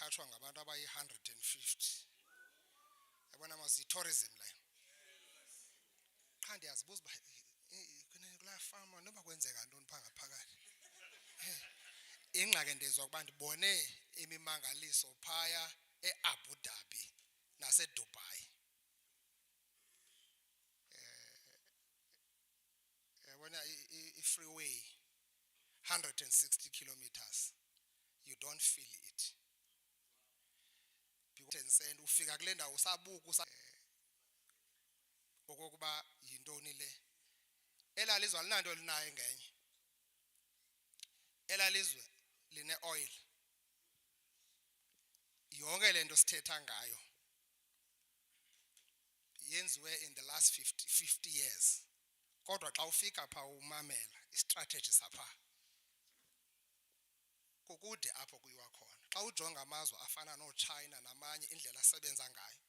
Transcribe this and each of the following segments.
eqatshwa ngabantu abayi-150 yabona tourism leyo qha ndiyazibuza uba kulaa fama noba kwenzeka ntoni phaa ngaphakathi ingxaki ndizwa ukuba ndibone imimangaliso phaya eAbu Dhabi naseDubai yabona i-freeway 160 kilometers you don't feel it because ufika kule ndawo usabuka okokuba yintoni le elalizwe alinanto linayo ngenye elalizwe line oil yonke lento sithetha ngayo yenziwe in the last 50 years kodwa xa ufika pha umamela istrategy sapha kukude apho kuyiwa khona xa ujonga amazwe afana noChina namanye indlela asebenza ngayo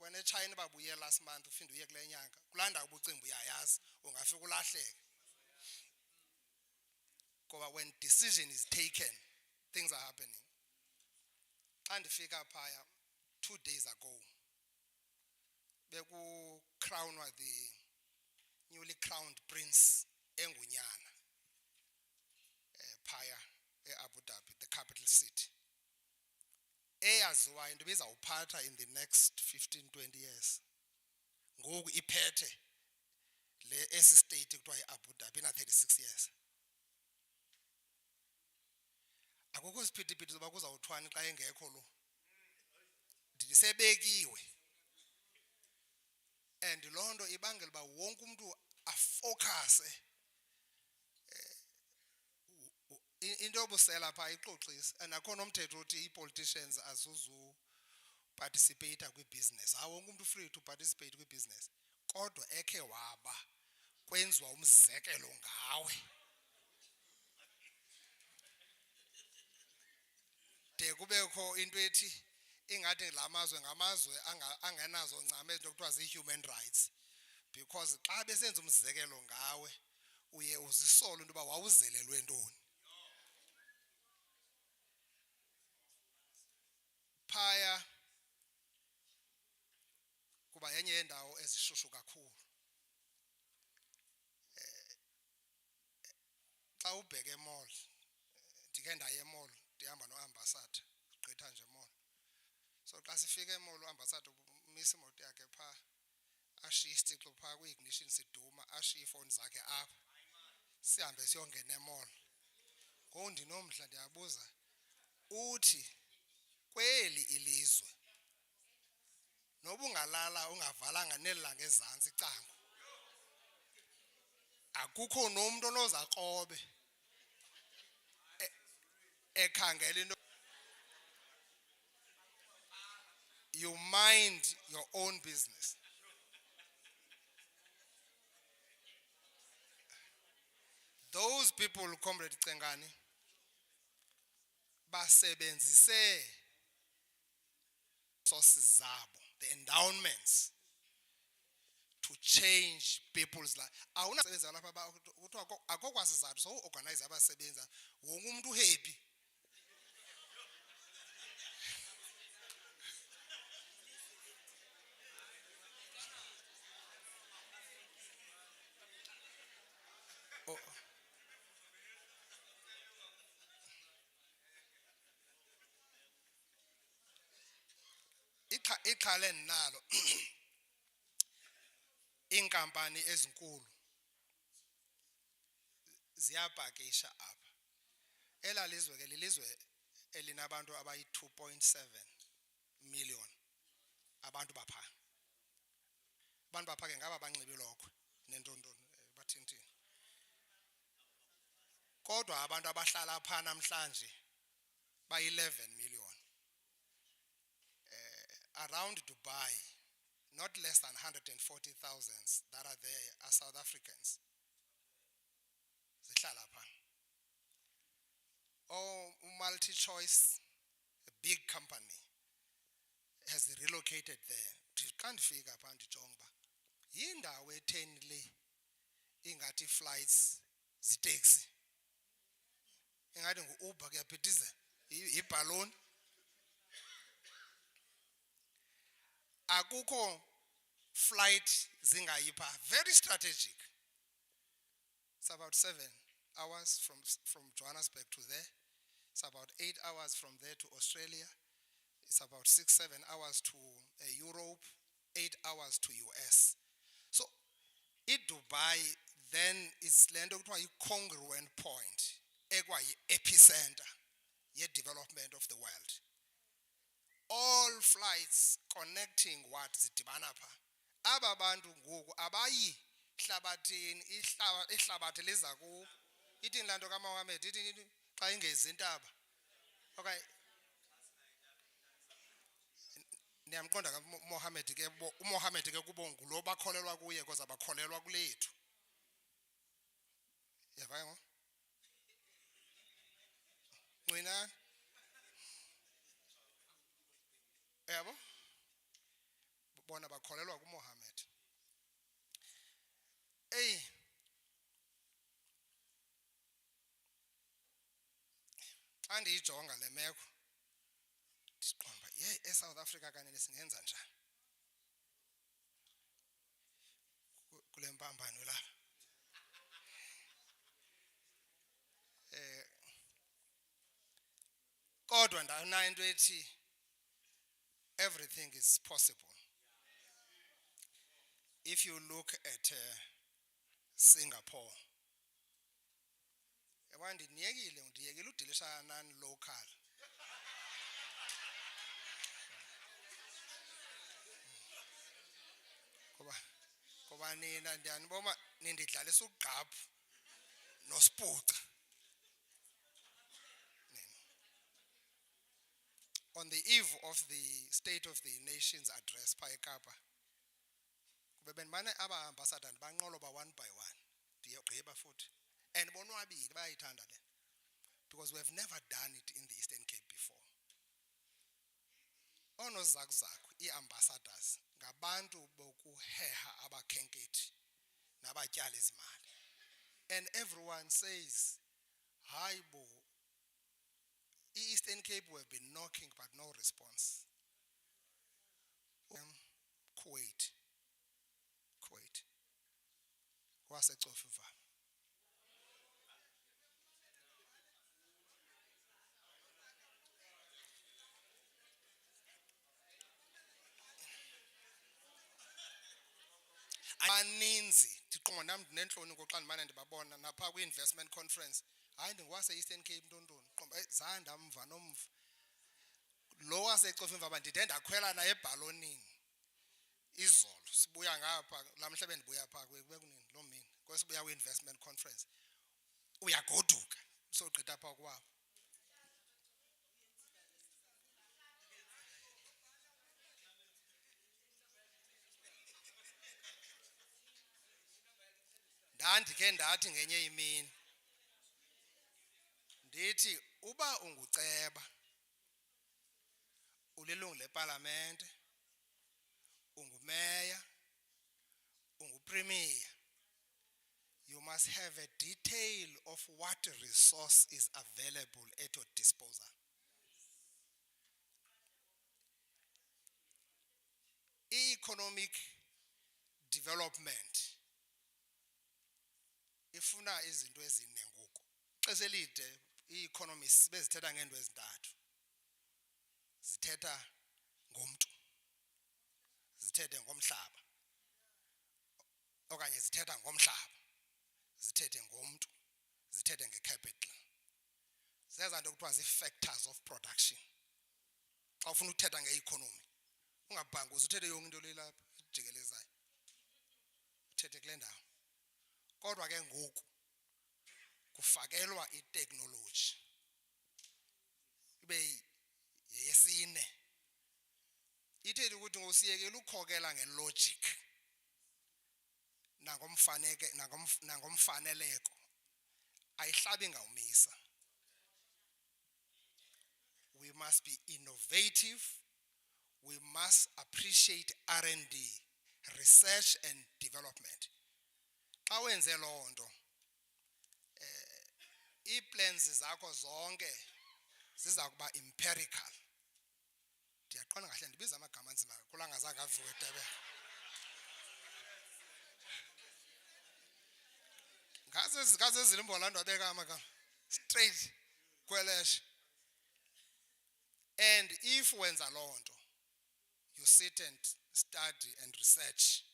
wena eChina babuye last month ufinde uye kule nyanga kulanda ubucimbi uyayazi ungafika ulahleke ngoba when decision is taken things are happening xa ndifika phaya 2 days ago beku crownwa the newly crowned prince engunyana phaya eAbu Dhabi the capital city eyaziwayo into bizawuphatha in the next 15-20 years ngoku iphethe le state kuthiwa iAbu Dhabi na 36 years akukho siphithiphithi soba kuzawuthwani xa engekho lo ndisebekiwe and loo nto ibangela uba wonke umuntu afocuse into yobusela phaa ixoxisa and akho nomthetho uthi ii-politicians azuzu participate kwi-business wonke umuntu free to participate kwi-business kodwa ekhe waba kwenziwa umzekelo ngawe de kubekho into ethi ingathi la mazwe ngamazwe angenazo ncame into kuthiwa zii-human rights because xa besenza umzekelo ngawe uye uzisole into yoba wawuzelelwe ntoni phaya kuba yenye yendawo ezishushu kakhulu xa ubheke emall ndike ndaye emall ndihamba noambassador gqitha nje emall so xa sifika emall uambassador umisa imoto yakhe phaa ashiye isitixo phaa kwi-ignition siduma ashiye iifowuni zakhe apha sihambe siyongena emall ngoku ndinomdla ndiyabuza uthi kweli ilizwe noba ungalala ungavalanga nelanga ezantsi icango akukho nomntu onoza krobe ekhangela into you mind your own business those people comrade Cengani basebenzise sources zabo the endowments to change people's life awunasebenza lapha kuthiwa akho kwasizathu so organize abasebenza wonke umuntu happy iqhale nalo inkampani ezinkulu ziyapakisha apha elalizwe ke lilizwe elinabantu abayi-2.7 million abantu bapha abantu bapha ke ngaba banxibe lokho nentontoni bathintini kodwa abantu abahlala pha namhlanje bayi-11 million around Dubai not less than 140,000 that are there are South Africans zihlala pha multi-choice a big company has relocated there xa ndifika pha ndijonga uba yindawo etheni le ingathi flights zitaxi ingathi ngu-Uber kuyaphithizela ibhaloni akukho flight zingayipha, very strategic. It's about 7 hours from Johannesburg to there. It's about 8 hours from there to Australia. It's about 6-7 hours to Europe, 8 hours to US. So Dubai then is lento kuthiwa i-congruent point, ekwayi-epicenter ye-development of the world. All flights connecting what zidibana pha. Aba bantu ngoku abayi hlabathini, ihlabathi liza kubo. Ithini laa nto kaMohammed, ithini xa ingezi intaba? Okay. Niyamqonda kaMohammed ke, uMohammed ke kubo ngulo bakholelwa kuye because abakholelwa kulethu. Yava ngo? Ncinane. Yabo? Bona bakholelwa kuMohammed. Hey. Xa ndiyijonga le meko ndiqonda eSouth Africa kanene singenza njani kule mpambano lapha. Kodwa ndanayo into ethi everything is possible. If you look at Singapore, ndiyekile udilishana nani local. Ngoba nina ndiyanibona nindidlalisa ugqaphu nospuca. On the eve of the State of the Nations address pha eKapa, kube bendimane aba-ambassador banqoloba one by one. Ndiyogqiba futhi. And bonwabile bayayithanda le. Because we have never done it in the Eastern Cape before. Onozakuzaku, ii-ambassadors, ngabantu bokuheha abakhenkethi nabatyali zimali. And everyone says, hayi bo, Eastern Cape we have been knocking but no response. Kuwait. Wasecofiva. Baninzi ndiqonda nam ndinentloni ngoxa ndimane ndibabona napha kwi-investment conference. Hayi ndingowase-Eastern Cape ntontoni. Qomba zange ndamva nomva. Lo waseCofimvaba ndide ndakhwela naye ebhalonini izolo sibuya ngapha lamhla bendibuya pha bekunini loo mini kwesibuya kwi-investment conference. Uyagoduka sogqitha pha kwabo. Ndandikhe ndathi ngenye imini ndithi uba unguceba, ulilungu lepalamente, ungumeya, ungupremier, you must have a detail of what resource is available at your disposal. Economic development ifuna izinto ezine ngoku. Ixesha elide ii-economists bezithetha ngeento ezintathu. Zithetha ngomntu, zithethe ngomhlaba, okanye zithetha ngomhlaba, zithethe ngomntu, zithethe ngecapital. Zeza nto kuthiwa zii-factors of production. Xa ufuna ukuthetha nge-economy ungabhanguzi uthethe yonke into lelapha ijikelezayo, uthethe kule ndawo. Kodwa ke ngoku kufakelwa itekhnoloji ibe yesine. Ithethi ukuthi ngosiyekela ukhokela ngelogic nangomfaneleko ayihlabi ngawumisa. We must be innovative. We must appreciate R&D, research and development. Xa wenze loo nto, ii-plans zakho zonke ziza kuba empirical. Ndiyaqonda kahle ndibiza amagama kanzima kulangazange avuke eTebele ngaze zilimbolando abeka amagama straight kweleshe. And if wenza lonto, you sit and study and research,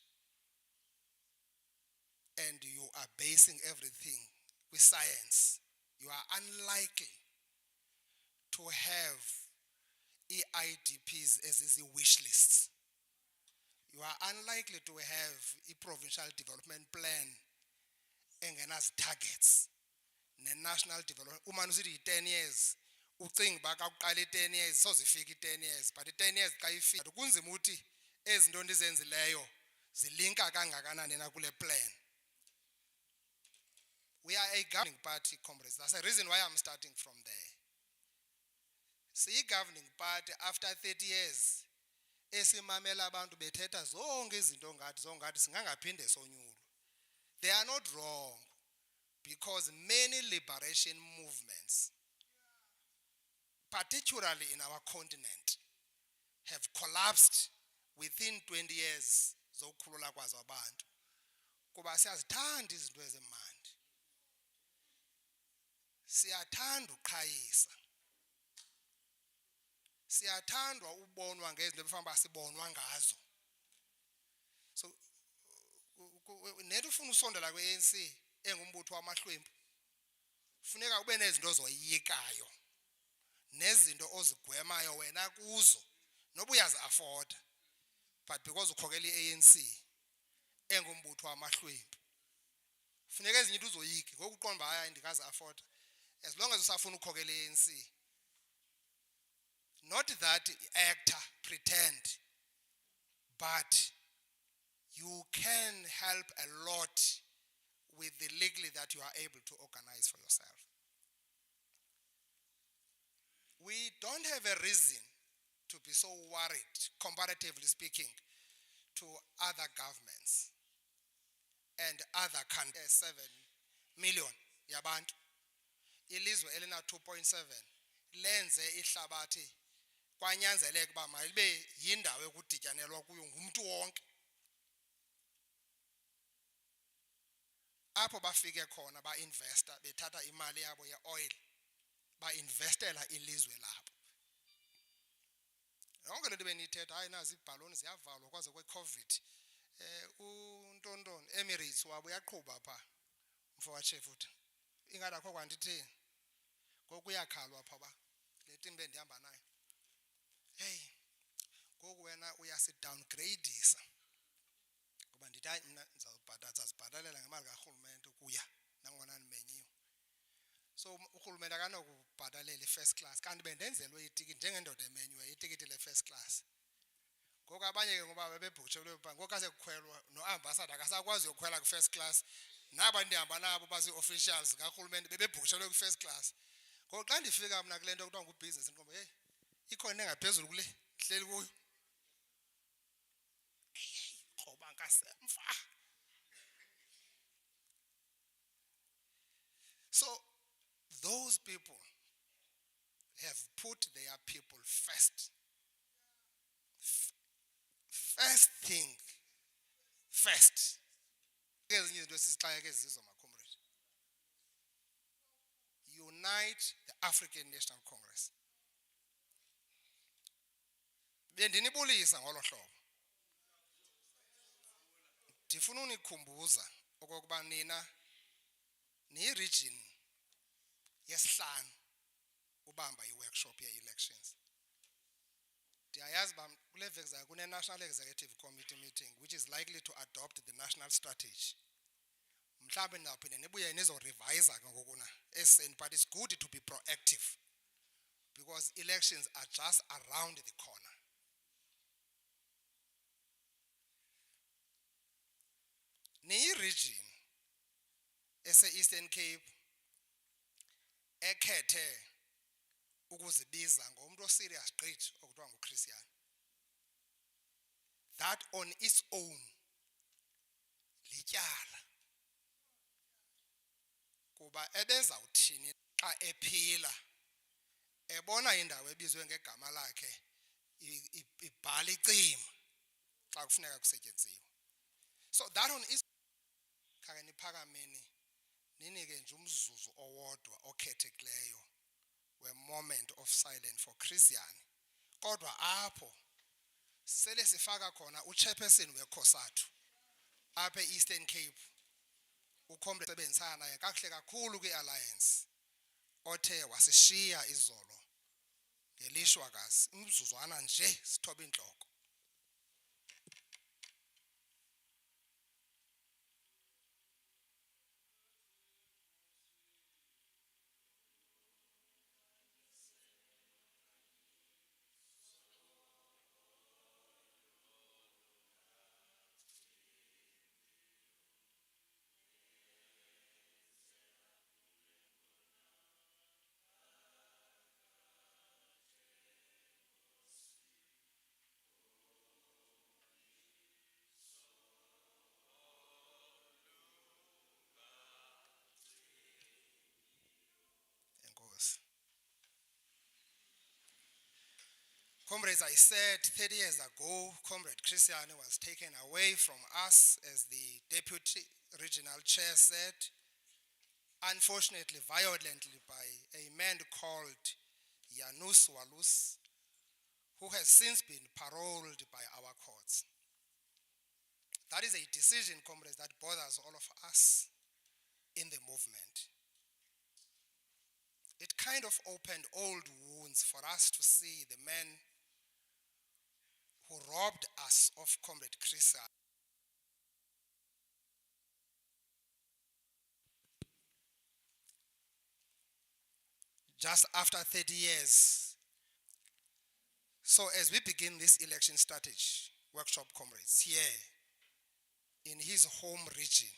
and you are basing everything with science, you are unlikely to have EIDPs as wish lists. You are unlikely to have a provincial development plan engenazi targets ne-national development. Uma usithi 10 years, ucinga uba xa uqala 10 years sozifika 10 years, but 10 years xa ifika kunzima ukuthi ezinto ndizenzileyo zilinka kangakanani na kule plan. We are a governing party, comrades. That's the reason why I'm starting from there. See, governing party after 30 years, esimamela abantu bethetha zonke izinto ngathi singangaphinde sonyulwe. They are not wrong, because many liberation movements, particularly in our continent, have collapsed within 20 years zokukhulula kwazo abantu. Kuba siyazithanda izinto ezimandi. Siyathanda uqhayisa. Siyathandwa ubonwa ngezinto ebefamba sibonwa ngazo. So nethi ufuna usondela kwe-ANC engumbutho wamahlwempu, funeka ube nezinto ozoyikayo nezinto ozigwemayo wena kuzo noba uyazi-afforda, but because ukhokela i-ANC engumbutho wamahlwempu funeka ezinye into uzoyiki ngoku uqonda uba hayi ndikazi-afforda. As long as usafuna ukhokela i-ANC, not that actor pretend, but you can help a lot with the legally that you are able to organize for yourself. We don't have a reason to be so worried, comparatively speaking, to other governments and other countries. 7 million yabantu. Ilizwe elina 2.7 lenze ihlabathi kwanyanzeleka uba mayibe yindawo ekudityanelwa kuyo ngumntu wonke. Apho bafike khona ba-investor bethatha imali yabo ye-oil ba-investela ilizwe labo. Yonke le nto beniyithetha hayi nazi iibhaloni ziyavalwa kwaze kwe-COVID. Untontoni Emirates wabo uyaqhuba phaa mfowethu futhi ingathi akho kwanto itheni ngoku uyakhalwa phaa ba le team bendihamba nayo. Hey, ngoku wena uyasi-downgradisa ngoba ndithi hayi mna ndizazibhatalela ngemali karhulumente ukuya nangona ndimenyiwe. So urhulumente akanokubhatalela i-first class kanti bendenzelwe itikiti njengendoda emenywe itikiti le-first class. Ngoku abanye ke ngoba bebebhutshelwe phaa ngoku asekukhwelwa no-ambassador akasakwazi uyokhwela kwi-first class. Naba ndihamba nabo bazi-officials karhulumente bebebhutshelwe kwi-first class. Ngoku xa ndifika mna kule nto kuthiwa ngubhizinesi ndiqomba hey ikhona engaphezulu kule hleli kuyo. Kroba ngasemva. So those people have put their people first. First thing first. Ezinye izinto esizixakeka ezizo ma-comrade. Unite the African National Congress. Bendinibulisa ngolo hlobo. Ndifuna unikhumbuza okokuba nina niyi-region yesihlanu ubamba i-workshop ye-elections. Ndiyayazi uba kule veki zayo kune-National Executive Committee meeting which is likely to adopt the national strategy. Mhlawumbe ndawuphinde nibuye nizorevisa ke ngokuna eseni, but it's good to be proactive because elections are just around the corner. Niyi-region ese-Eastern Cape ekhethe ukuzibiza ngomntu oserious gqithi okuthiwa nguChristian. That on its own lityala kuba ebezawuthini xa ephila ebona indawo ebizwe ngegama lakhe ibhala bhala icima xa kufuneka kusetyenziwe. So that one is khake niphakameni ninike nje umzuzu owodwa okhethekileyo we-moment of silence for Christian. Kodwa apho sele sifaka khona uchairperson wekhosathu apha e-Eastern Cape ucomrade sebenzisana naye kakuhle kakhulu kwi-alliance othe wasishiya izolo ngelishwakazi umzuzwana nje sithoba intloko. Enkosi. Comrades, I said 30 years ago, Comrade Christian was taken away from us, as the Deputy Regional Chair said, unfortunately, violently, by a man called Janus Walus, who has since been paroled by our courts. That is a decision, comrades, that bothers all of us in the movement. It kind of opened old wounds for us to see the men who robbed us of Comrade Christian just after 30 years. So as we begin this election strategy workshop, comrades, here in his home region,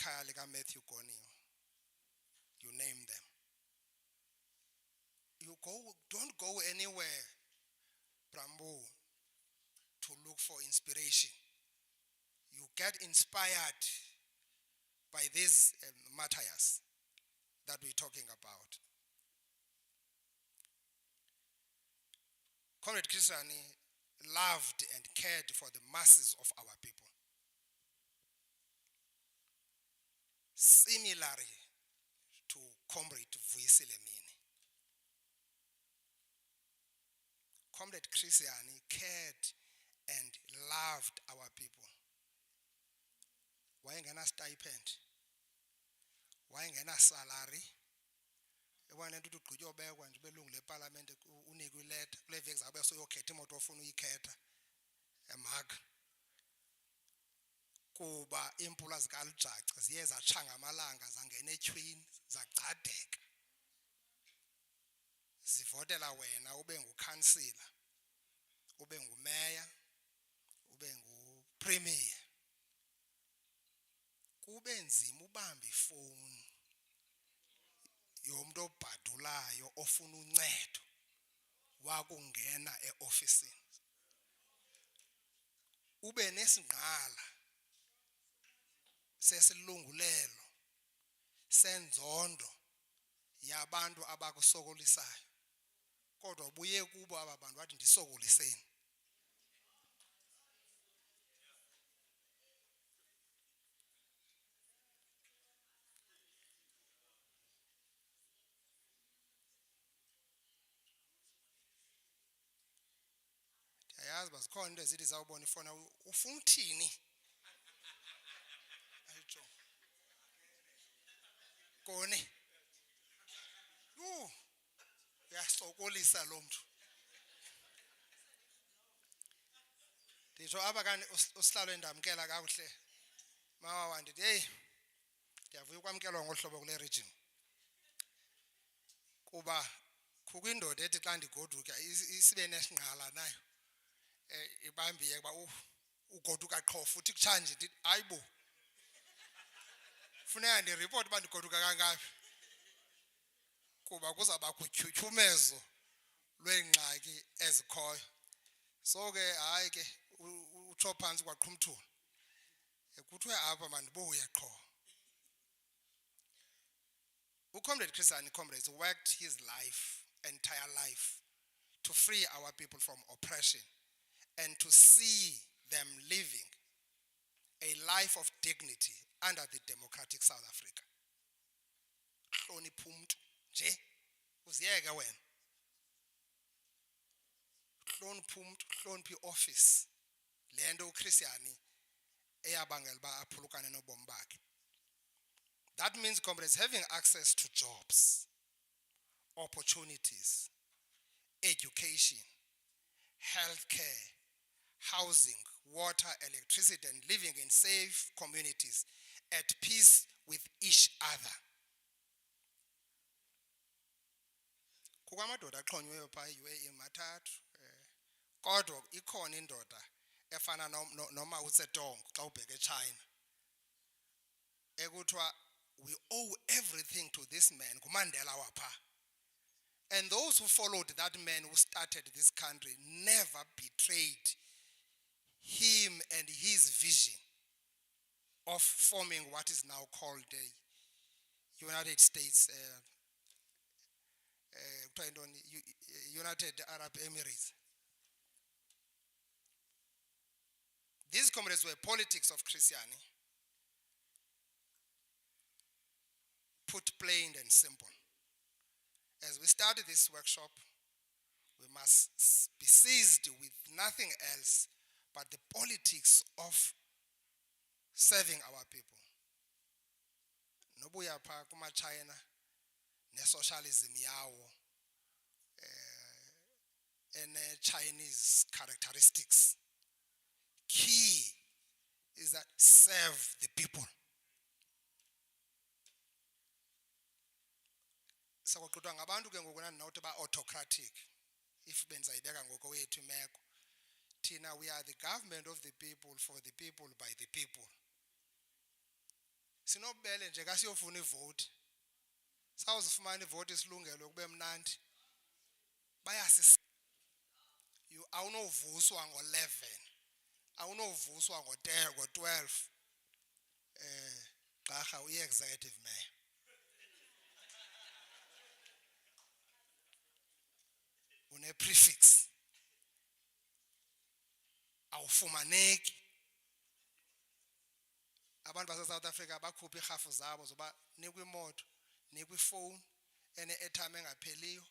Kaya Matthew Gonio, you name them. Don't go anywhere, Brambo, to look for inspiration. You get inspired by these martyrs that we're talking about. Comrade Christiani loved and cared for the masses of our people. Similarly to Comrade Vuisilemini. Comrade Christiani cared and loved our people. Wayengena stipend, wayengena salary. Ewana nto ugqityo obekwa nje belungu leparlament unikwe ileta kule veki zabe soyokhetha imoto ofuna uyikhetha emaga kuba impula zikalujaca ziye zatshanga amalanga zangena etyhwini zagcadeka zivotela wena ube ngukhansila ube ngumeya ube ngupremier kube nzima ubamba ifowuni yomuntu obhadulayo ofuna uncedo wakungena eofisini ube nesingqala sesilungulelo senzondo yabantu abakusokolisayo kodwa buye kubo aba bantu bathi ndisokoliseni. Ayazi bazikhona into ezithi zawubona ifona ufuna uthini ayitsho kone uyasokolisa lo mntu nditsho apha kanti usihlalo endamkela kakuhle mama wandithi hey ndiyavuya ukwamkelwa ngohlobo kule region kuba kukho indoda ethi xa ndigoduka isibe nesingqala nayo ibambiye kuba ugoduka qho futhi kutshanje ndithi hayibo funeka ndiripoti uba ndigoduka kangaphi kuba kuzawuba kutyhutyhumezo lweengxaki ezikhoyo. So ke hayi ke utsho phantsi kwaqhumthula kuthiwe apha mandibuye qho. Comrade Christian, comrades, worked his entire life to free our people from oppression and to see them living a life of dignity under the democratic South Africa. Hlonipha umuntu nje uziyeke wena. Hlonipha umuntu, hlonipha ioffice. Lento uChristiani eyabangela ba aphulukane nobomi bakhe. That means, comrades, having access to jobs, opportunities, education, healthcare, housing, water, electricity, and living in safe communities at peace with each other. Kukwamadoda axhonyweyo phaa UAE mathathu kodwa ikhona indoda efana noma uTsetong xa ubheke eChina ekuthiwa we owe everything to this man nguMandela wapha. And those who followed that man who started this country never betrayed him and his vision of forming what is now called the United States, United Arab Emirates. These comrades were politics of Christianity, put plain and simple. As we started this workshop, we must be seized with nothing else but the politics of serving our people. Nobuya pha kuma China ne socialism yawo and Chinese characteristics. Key is that serve the people. Sakuqhutwa ngabantu ke ngoku nanawuthi ba autocratic if benza ibeka ngokowethu imeko. Thina we are the government of the people, for the people, by the people. Sinobele nje kasiyofuna ivote. Sawuzifumana ivote isilungelo kube mnandi. Bayasi you awunovuswa ngo11. Awunovuswa ngo10 ngo12. Gqarha uyi-executive mayor. Une-prefix. Awufumaneki. Abantu base-South Africa bakhupha iirhafu zabo zoba nikwe imoto, nikwe ifowuni, ene-airtime engapheliyo.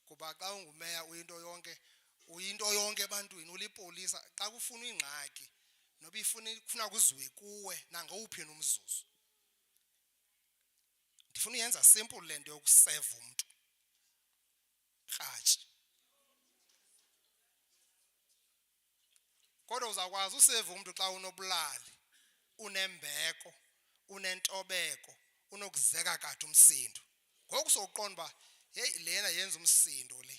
Kuba xa ungumeya uyinto yonke ebantwini, ulipolisa xa kufuna ingxaki noba ifuna kuziwe kuwe nangowuphi nomzuzu. Ndifuna uyenza simple le nto yokuseva umntu. Kratshi. Kodwa uzakwazi useva umntu xa unobulali, unembeko, unentobeko, unokuzeka kade umsindo. Ngoku soqonda uba hey lena yenza umsindo le.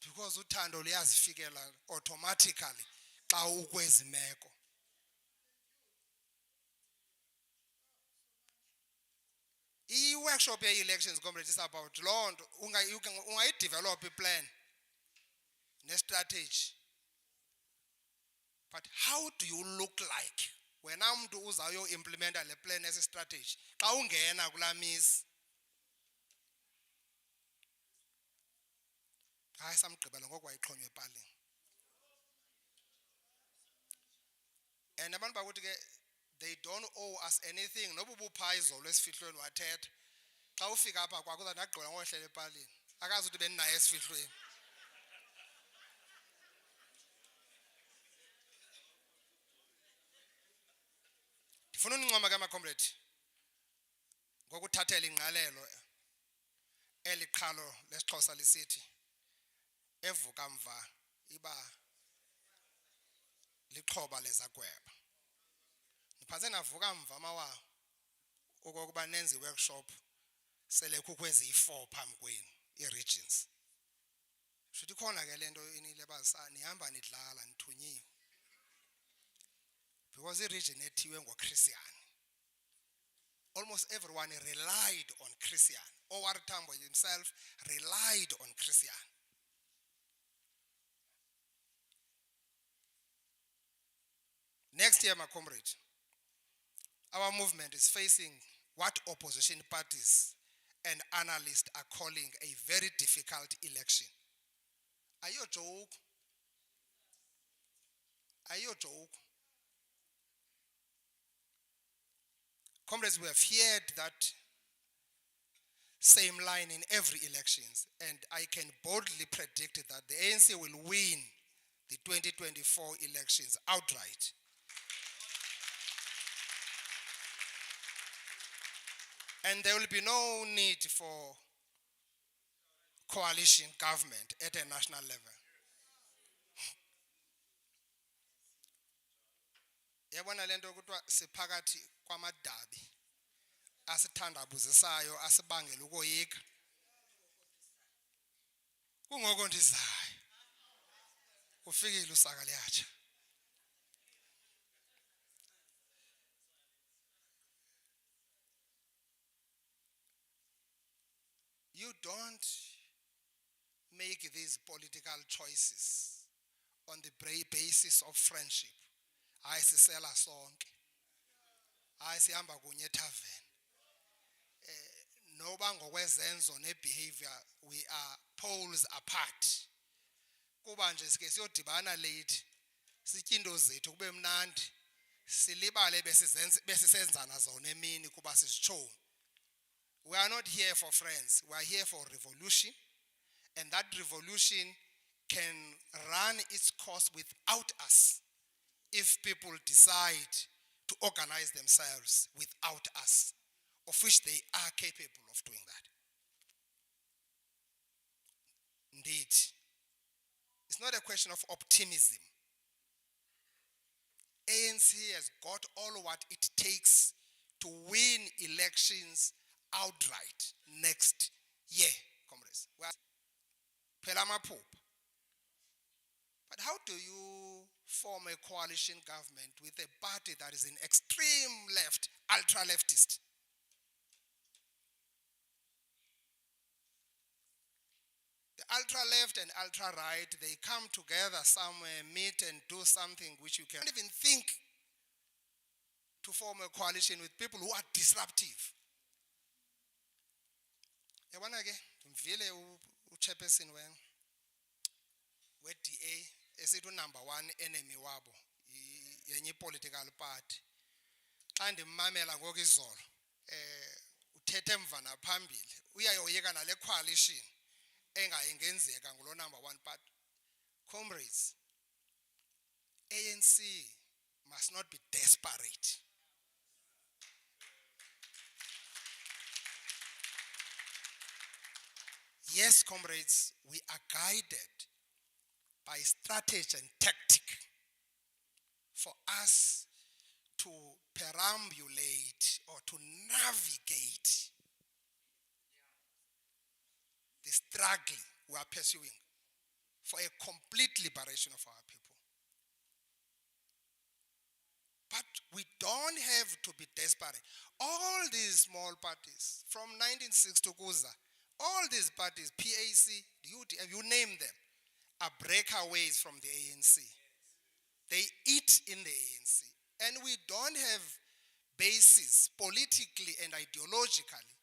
Because uthando luyazifikela automatically xa ukwezi meko. I-workshop ye-elections, comrades, is about loo nto. Ungayidevelop i-plan ne-strategy. But how do you look like wena mntu uzawuyo implementa le plan esi-strategy xa ungena kulaa mizi? Hayi samgqibela ngoku wayixhonywa epalini. And abantu bakuthi ke they don't owe us anything. Noba ubuphaa izolo esifihlweni wathetha. Xa ufika apha kwakho uza ndagqibela ngohlela epalini. Akazi ukuthi bendinaye esifihlweni. Ndifuna unincoma ke ama-comrade ngokuthathela ingqalelo eli qhalo lesiXhosa lisithi evuka mva iba lixhoba lezagweba. Ndiphantse navuka mva mawa okokuba nenze i-workshop sele kukho eziyi-4 phambi kwenu ii-regions. Shuthi khona ke le nto inile bazisa nihamba nidlala nithunyiwe. Because i-region ethiwe ngoChristian, almost everyone relied on Christian. Owar Tambo himself relied on Christian. Next year, my comrade, our movement is facing what opposition parties and analysts are calling a very difficult election. Are you a joke? Are you a joke? Comrades, we have heard that same line in every elections, and I can boldly predict that the ANC will win the 2024 elections outright. And there will be no need for coalition government at a national level. Yabona lento kuthiwa siphakathi kwamadabi asithandabuzisayo asibangela ukoyika. Kungoko ndizayo. Ufikile usaka liyatsha. You don't make these political choices on the basis of friendship. Hayi sisela sonke. Hayi sihamba kunye ethaveni. Noba ngokwezenzo nebehavior we are poles apart. Kuba nje sike siyodibana late sitye into zethu kube mnandi silibale besisenzana zona emini kuba sisitshomi. We are not here for friends. We are here for revolution. And that revolution can run its course without us if people decide to organize themselves without us, of which they are capable of doing that. Indeed, it's not a question of optimism. ANC has got all what it takes to win elections outright next year, comrades. But how do you form a coalition government with a party that is in extreme left, ultra-leftist? The ultra-left and ultra-right, they come together somewhere, meet and do something which you can't even think to form a coalition with people who are disruptive. Yabona ke ngivile uchairperson we-DA esithi number one enemy wabo yenye political party. Xa ndimmamela ngoku izolo uthethe emva naphambili uyayoyika nale coalition engayengenzeka ngulo number one party. Comrades, ANC must not be desperate. Yes, comrades, we are guided by strategy and tactic for us to perambulate or to navigate the struggle we are pursuing for a complete liberation of our people. But we don't have to be desperate. All these small parties, from 1960 Kuza, all these parties, PAC, UTF, you name them, are breakaways from the ANC. They eat in the ANC. And we don't have basis politically and ideologically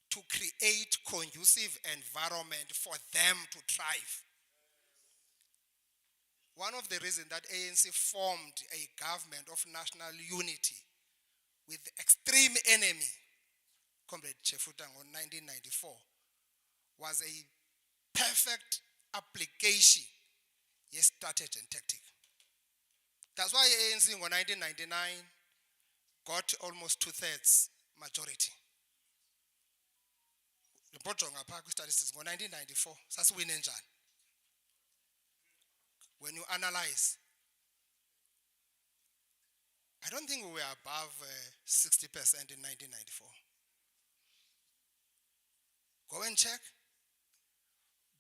to create conducive environment for them to thrive. One of the reasons that ANC formed a government of national unity with the extreme enemy, Comrade Chefutang, in 1994, was a perfect application, yes, strategy and tactic. That's why ANC in 1999 got almost 2/3 majority. Statistics in 1994, sasiwine njani. When you analyze, I don't think we were above 60% in 1994. Go and check.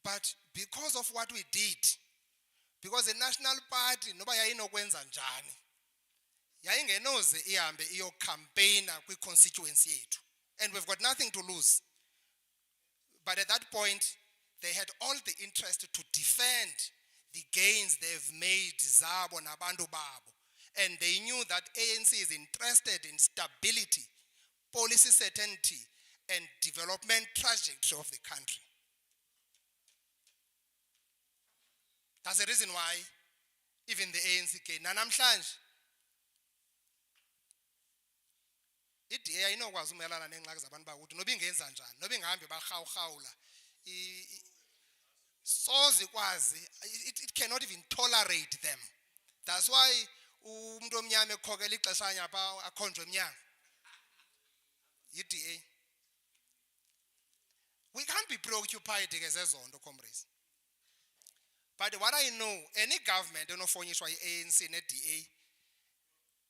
But because of what we did, because the National Party noba yayinokwenza njani, yayingenoze ihambe iyo-campaigna kwi-constituency yethu, and we've got nothing to lose. But at that point, they had all the interest to defend the gains they've made zabo nabantu babo, and they knew that ANC is interested in stability, policy certainty, and development trajectory of the country. That's the reason why even the ANC came. Nanamhlanje iDA ayinokwazi umelana nengxaki zabantu bakuthi noba ingenza njani noba ingahambi barhawurhawula soze ikwazi it cannot even tolerate them. That's why umuntu omnyama ekhokela ixeshanya apha akhonjwe emnyango iDA. We can't be preoccupied ngezezondo, comrades. But what I know, any government enofonyishwa i-ANC ne-DA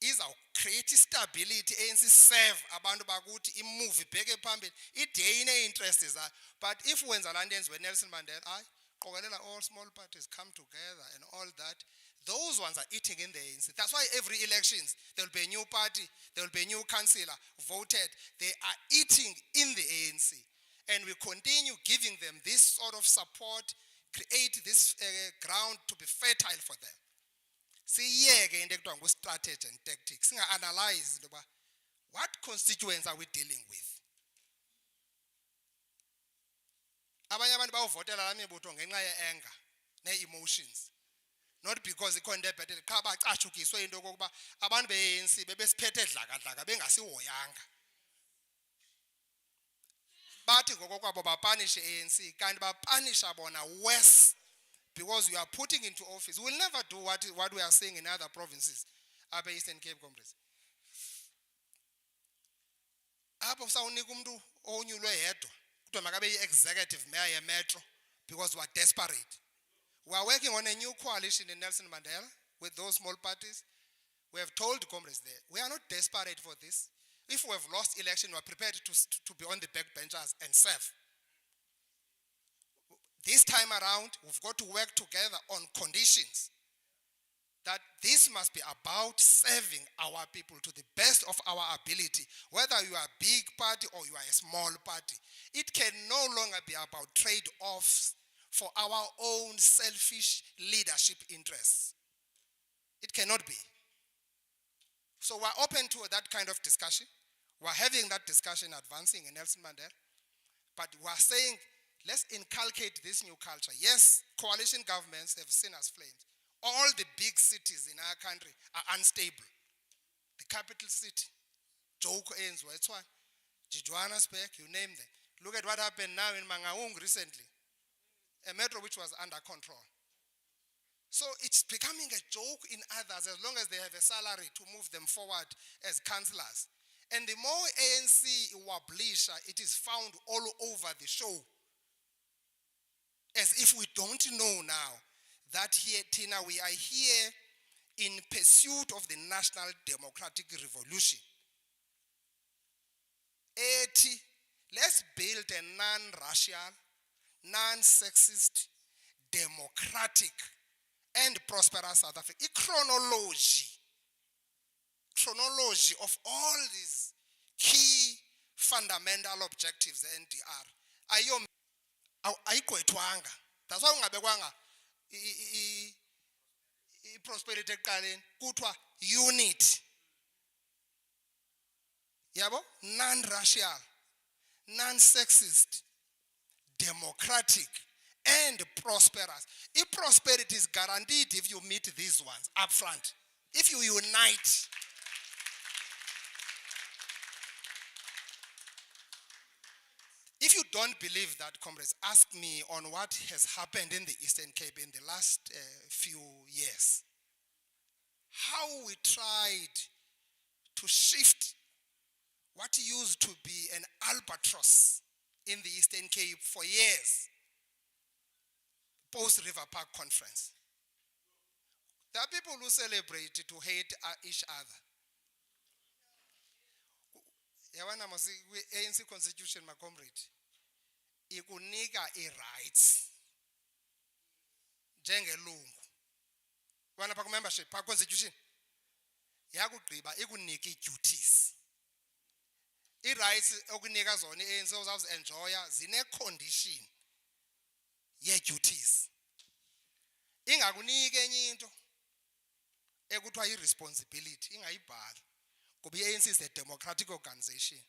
is our create stability. ANC serve abantu bakuthi imove ibheke phambili. I-DA ine-interest zayo. But if wenza laa nto yenziwe Nelson Mandela, qokelela all small parties come together and all that, those ones are eating in the ANC. That's why every elections, there will be a new party, there will be a new councillor voted. They are eating in the ANC. And we continue giving them this sort of support, create this ground to be fertile for them. Siyeke into ekuthiwa ngu-strategy and tactics. Singa-analyze what constituents are we dealing with. Abanye abantu bawuvotela laa mibutho ngenxa ye-anger nee-emotions. Not because ikhona into ebhetele, qha bacatshukiswe into yokokuba abantu be-ANC bebesiphethe dlaka-dlaka bengasihoyanga. Bathi ngokokwabo bapanishe ANC kanti bapanisha bona worse because you are putting into office. We will never do what we are seeing in other provinces apha Eastern Cape, comrades. Apho sawunika umuntu onyulwe yedwa kuthiwa makabe yi-executive mayor ye-metro because we are desperate. We are working on a new coalition in Nelson Mandela with those small parties. We have told comrades there, we are not desperate for this. If we have lost election, we are prepared to be on the backbenchers and serve. This time around, we've got to work together on conditions that this must be about serving our people to the best of our ability, whether you are a big party or you are a small party. It can no longer be about trade-offs for our own selfish leadership interests. It cannot be. So we're open to that kind of discussion. We're having that discussion advancing in Nelson Mandela. But we're saying, let's inculcate this new culture. Yes, coalition governments have seen as flames. All the big cities in our country are unstable. The capital city, Joko Enzwa, it's one. Johannesburg, you name them. Look at what happened now in Mangaung recently. A metro which was under control. So it's becoming a joke in others as long as they have a salary to move them forward as councillors. And the more ANC wablisha, it is found all over the show. As if we don't know now that here, Tina, we are here in pursuit of the national democratic revolution. Let's build a non-racial, non-sexist, democratic, and prosperous South Africa. A chronology of all these key fundamental objectives the NDR. Ayigqwethwanga. That's why ungabekwanga prosperity ekuqaleni kuthiwa unity. Yabo? Non-racial, non-sexist, democratic, and prosperous. If prosperity is guaranteed if you meet these ones up front, if you unite. If you don't believe that, comrades, ask me on what has happened in the Eastern Cape in the last few years. How we tried to shift what used to be an albatross in the Eastern Cape for years, post-River Park Conference. There are people who celebrate to hate each other. Yawana masi ANC constitution, my comrade, ikunika i-rights njengelungu. Wana pa membership pa constitution yakugqiba ikunika i-duties. I-rights okunika zona i-ANC uzawuzi-enjoya zine-condition ye-duties. Ingakuniki enye into ekuthiwa i-responsibility ingayibhali. Kuba i-ANC is a democratic organization.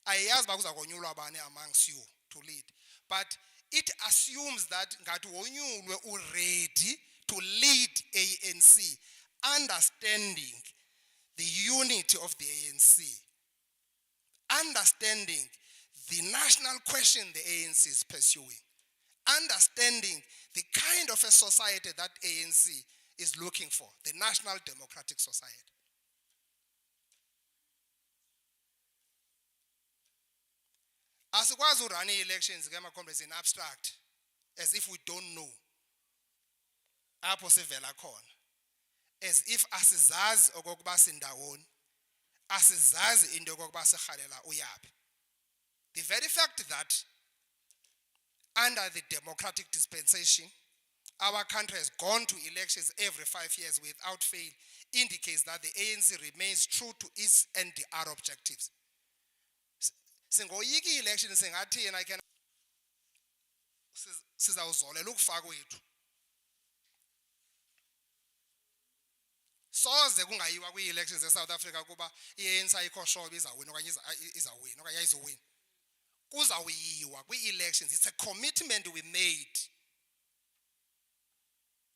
Ayazi uba kuza konyulwa bani amongst you to lead, but it assumes that ngathi wonyulwe uready to lead ANC, understanding the unity of the ANC, understanding the national question the ANC is pursuing, understanding the kind of a society that ANC is looking for, the National Democratic Society. Asikwazi urun elections ke comrades in abstract, as if we don't know apho sivela khona, as if asizazi okokuba sindawoni, asizazi into yokokuba sirhalela uyaphi. The very fact that under the democratic dispensation our country has gone to elections every 5 years without fail indicates that the ANC remains true to its NDR objectives. Singoyiki election singathi yena ke sizawuzolela ukufa kwethu. Soze kungayiwa kwi-elections eSouth Africa kuba i-ANC ayikho sure izawina okanye izawina okanye ayizowina. Kuzawuyiwa kwi-elections. It's a commitment we made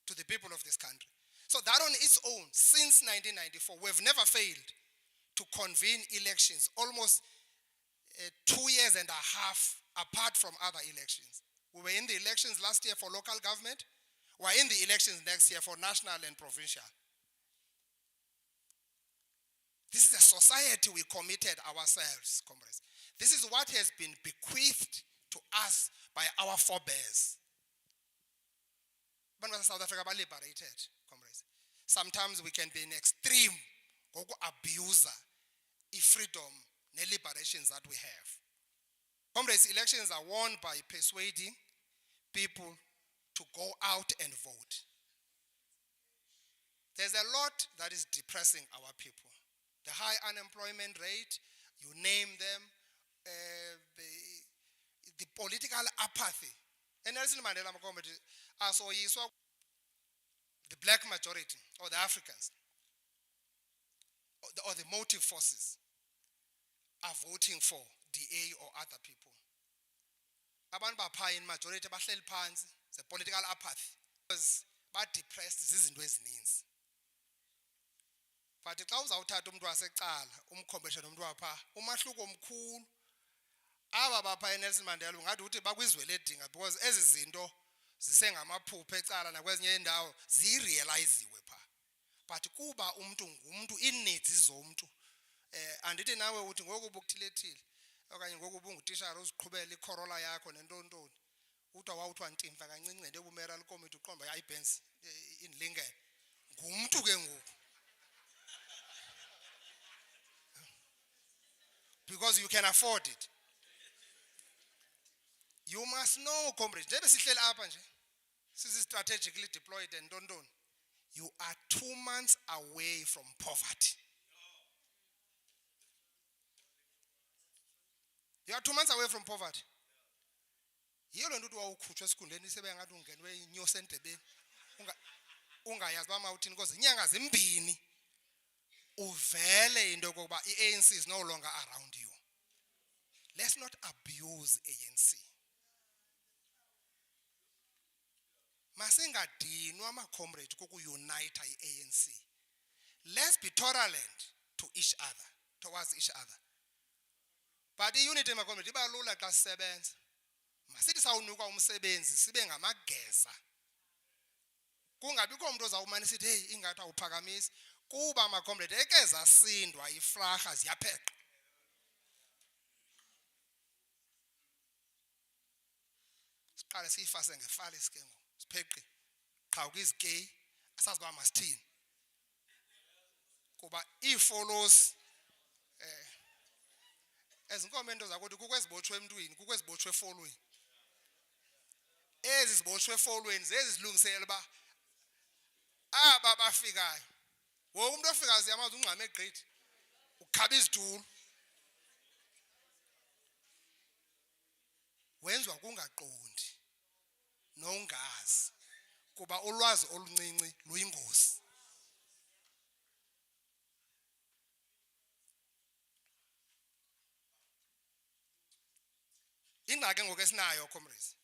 to the people of this country. So that on its own, since 1994, we've never failed to convene elections, almost 2 years and a half apart from other elections. We were in the elections last year for local government. We're in the elections next year for national and provincial. This is a society we committed ourselves, comrades. This is what has been bequeathed to us by our forebears. But South Africa are liberated, comrades. Sometimes we can be in extreme abuse the freedom and liberations that we have. Comrades, elections are won by persuading people to go out and vote. There's a lot that is depressing our people. The high unemployment rate, you name them, the political apathy. And Nelson Mandela, the black majority, or the Africans, or the motive forces are voting for DA or other people. Abantu bapha in majority bahleli phansi, the political apathy, because depressed zizinto ezininzi. But xa uzawuthatha umuntu wasecala umkhombeshe nomuntu wapha umahluko omkhulu. Aba bapha eNelson Mandela ungathi uthi bakwizwe ledinga because ezi zinto zisengamaphupha ecala nakwezinye indawo zirealiziwe pha. But kuba umuntu ngumuntu ineeds zomuntu andithi nawe uthi ngoku bukuthilethile okanye ngoku bungutishara uziqhubela iCorolla yakho nentontoni uthi awawuthwa ntimfa kancinci ngede bumeral committee uqomba yayibenz inlingene ngumuntu ke ngoku. Because you can afford it. You must know, comrades, this is strategically deployed and don't. You are 2 months away from poverty. You are 2 months away from poverty. You don't do what you school and say I'm going to get new center. Ungayazi bamawuthini because inyanga zimbini uvele into yokuba iANC is no longer around you. Let's not abuse ANC. Masingadinwa ama-comrade kukuunite iANC. Let's be tolerant to each other, towards each other. But i-unity ma-comrade iba lula xa sisebenza. Masithi sawunuka umsebenzi sibe ngamageza. Kungabikho umuntu ozawumane sithi hey ingathi awuphakamisi kuba ama-comrade ekeza sindwa ifraha ziyapheqa. Siqale siyifase ngefale isikengo sipheqi qha ukizigay asazi ba masithini kuba ifollows ezinkomento zakuthi kukwezibotshwe emntwini kukwezibotshwe efolweni ezi zibotshwe efolweni zezi zilungisela ba aba bafikayo wonke umuntu ofikayo siyamazi ungxame egqithi ukhaba izitulo wenzwa kungaqondi nongazi kuba ulwazi oluncinci luyingozi. ingxaki ngoku esinayo comrades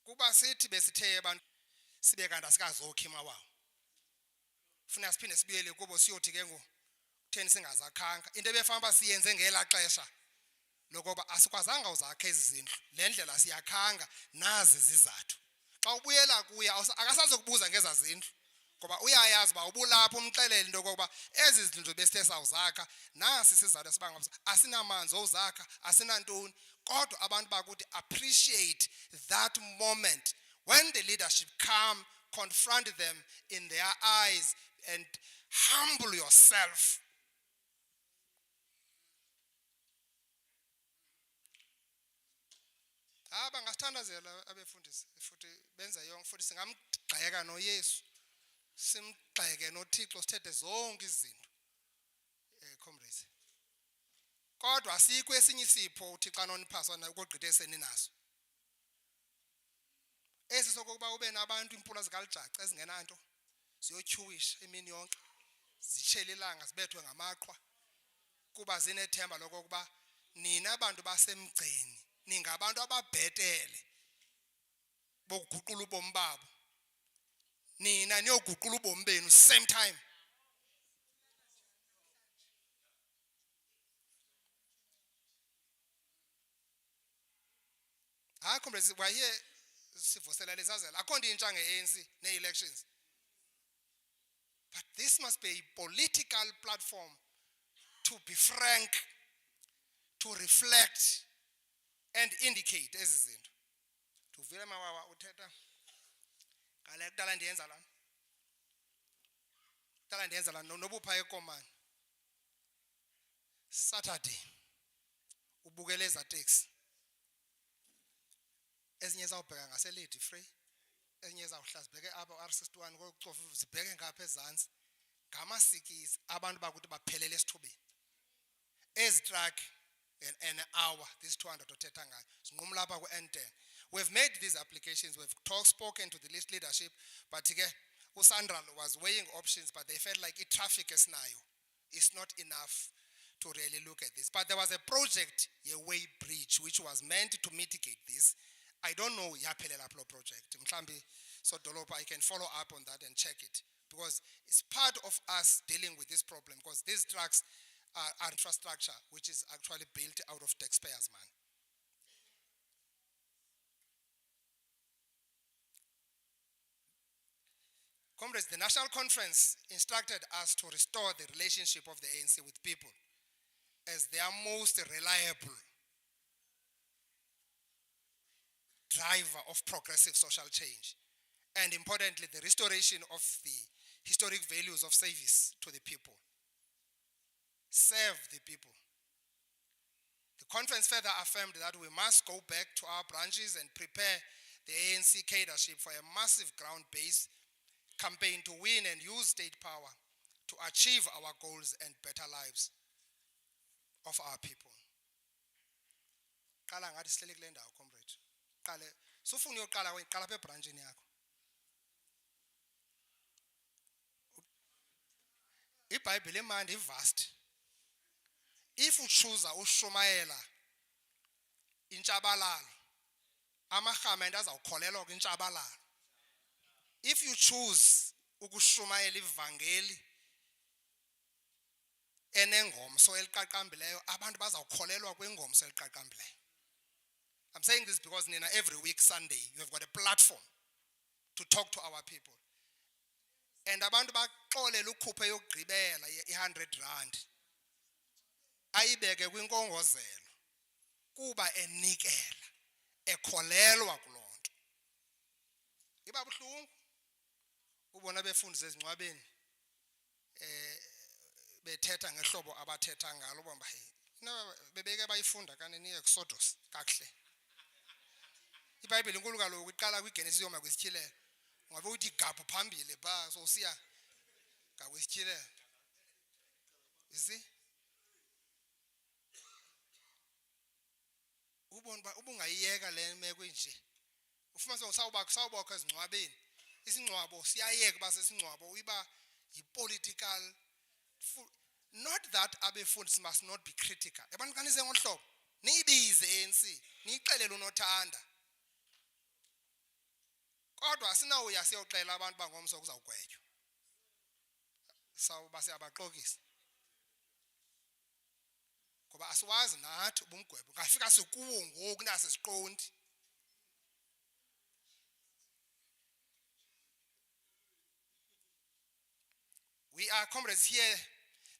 kuba sithi besithe abantu sibe kanti asikazokhi mawawo ufuna siphinde sibuyele kubo siyothi ke ngoku kutheni singazakhanga into ebefanele siyenze ngela xesha lokuba asikwazanga uzakha ezi zindlu le ndlela siyakhanga nazi izizathu xa ubuyela kuya akasazokubuza ngeza zindlu ngoba uyayazi uba ubulapha umxelele into yokokuba ezi zindlu besithe sawuzakha nasi isizathu esibanga asinamanzi owuzakha asinantoni kodwa abantu bakuthi appreciate that moment when the leadership come confront them in their eyes and humble yourself. Bangasithandazela abefundisi futhi benza yonke futhi singamgxeka noYesu simgxeke noThixo sithethe zonke izinto comrades kodwa asikho esinye isipho uThixo anoniphasa na ukogqitha eseninaso esi sokuba ube nabantu impula zikalijaca ezingenanto ziyotyhuwisha imini yonke zitshela ilanga zibethwe ngamaqhwa kuba zinethemba lokokuba nina abantu basemgceni ningabantu ababhetele bokuguqula ubomi babo nina niyoguqula ubomi benu same time comrades waye sivusela lesazela akho nto intsha nge-ANC nee-elections but this must be a political platform to be frank to reflect and indicate ezi zinto tuvile mawawa uthetha ngale kudala ndiyenza lana nobupha ekomani Saturday ubukele eza taxi ezinye zawubheka ngaselady free ezinye zawuhla zibheke apha R61 kokucofa zibheke ngapha ezantsi ngamasikisi abantu bakuthi baphelele esithubeni ezi truck an hour this 200 othetha ngayo sinqumla lapha ku-N10 we've made these applications we've spoken to the list leadership but ke uSandra was weighing options but they felt like traffic esinayo is not enough to really look at this but there was a project a way bridge which was meant to mitigate this I don't know yaphelela lo project mhlambi so dolopha I can follow up on that and check it because it's part of us dealing with this problem because these trucks are infrastructure which is actually built out of taxpayers' money. Comrades, the National Conference instructed us to restore the relationship of the ANC with people as their most reliable driver of progressive social change and importantly the restoration of the historic values of service to the people. Serve the people. The conference further affirmed that we must go back to our branches and prepare the ANC cadreship for a massive ground-based campaign to win and use state power to achieve our goals and better lives of our people. Qala ngathi sihlele kule ndawo comrade. Qale sufuna uyoqala qala apha ebranchini yakho. iBhayibhile emandi ivast. If you choose ushumayela intshabalalo amahamende azawukholelwa kwintshabalalo if you choose ukushumayela ivangeli enengomso eliqaqambileyo abantu bazawukholelwa kwingomso eliqaqambileyo. I'm saying this because Nina every week Sunday you have got a platform to talk to our people and abantu baxolela ukhuphe yokugqibela i-R100 ayibeke kwinkongozelo kuba enikela ekholelwa kulonto iba buhlungu ubona befundisi ezincwabeni bethetha ngehlobo abathetha ngalo bomba hey bebeke bayifunda kanti niye kuSodos kakuhle iBhayibhile inkulu kaloku iqala kwiGenesis yoma kwisityhilelo ngabe uthi gaphu phambili ba so usiya ngakwisithyilelo you see ubungayiyeka le meko nje ufuma sawubakho ezincwabeni isingcwabo siyayeka basesingcwabo uyiba yi-political not that abefundisi must not be critical abantu kanize ngohlobo niyibize ANC niyixelele unothanda kodwa asinawuya siyoxela abantu bangomso kuzawugwetywa sawuba siyabaxokisa ngoba asiwazi nathi ubumgwebo ngafika sikuwo ngoku nasesiqondi. We are comrades here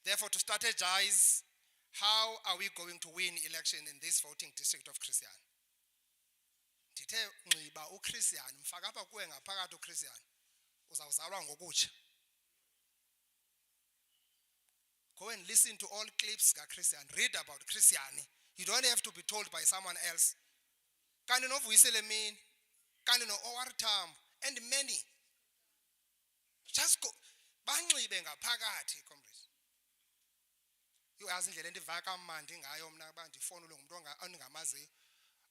therefore to strategize how are we going to win election in this voting district of Christian. Ndithe nxiba uChristian mfaka apha kuwe ngaphakathi uChristian uzawuzalwa ngokutsha. Go and listen to all clips kaChristian, read about Christian. You don't have to be told by someone else. Kanti noVuyisile Mini, kanti no-OR Tambo and many. Just go banxibe ngaphakathi comrades. Uyazi indlela endiva kamandi ngayo mna ba ndifonule ngumuntu ongamaziyo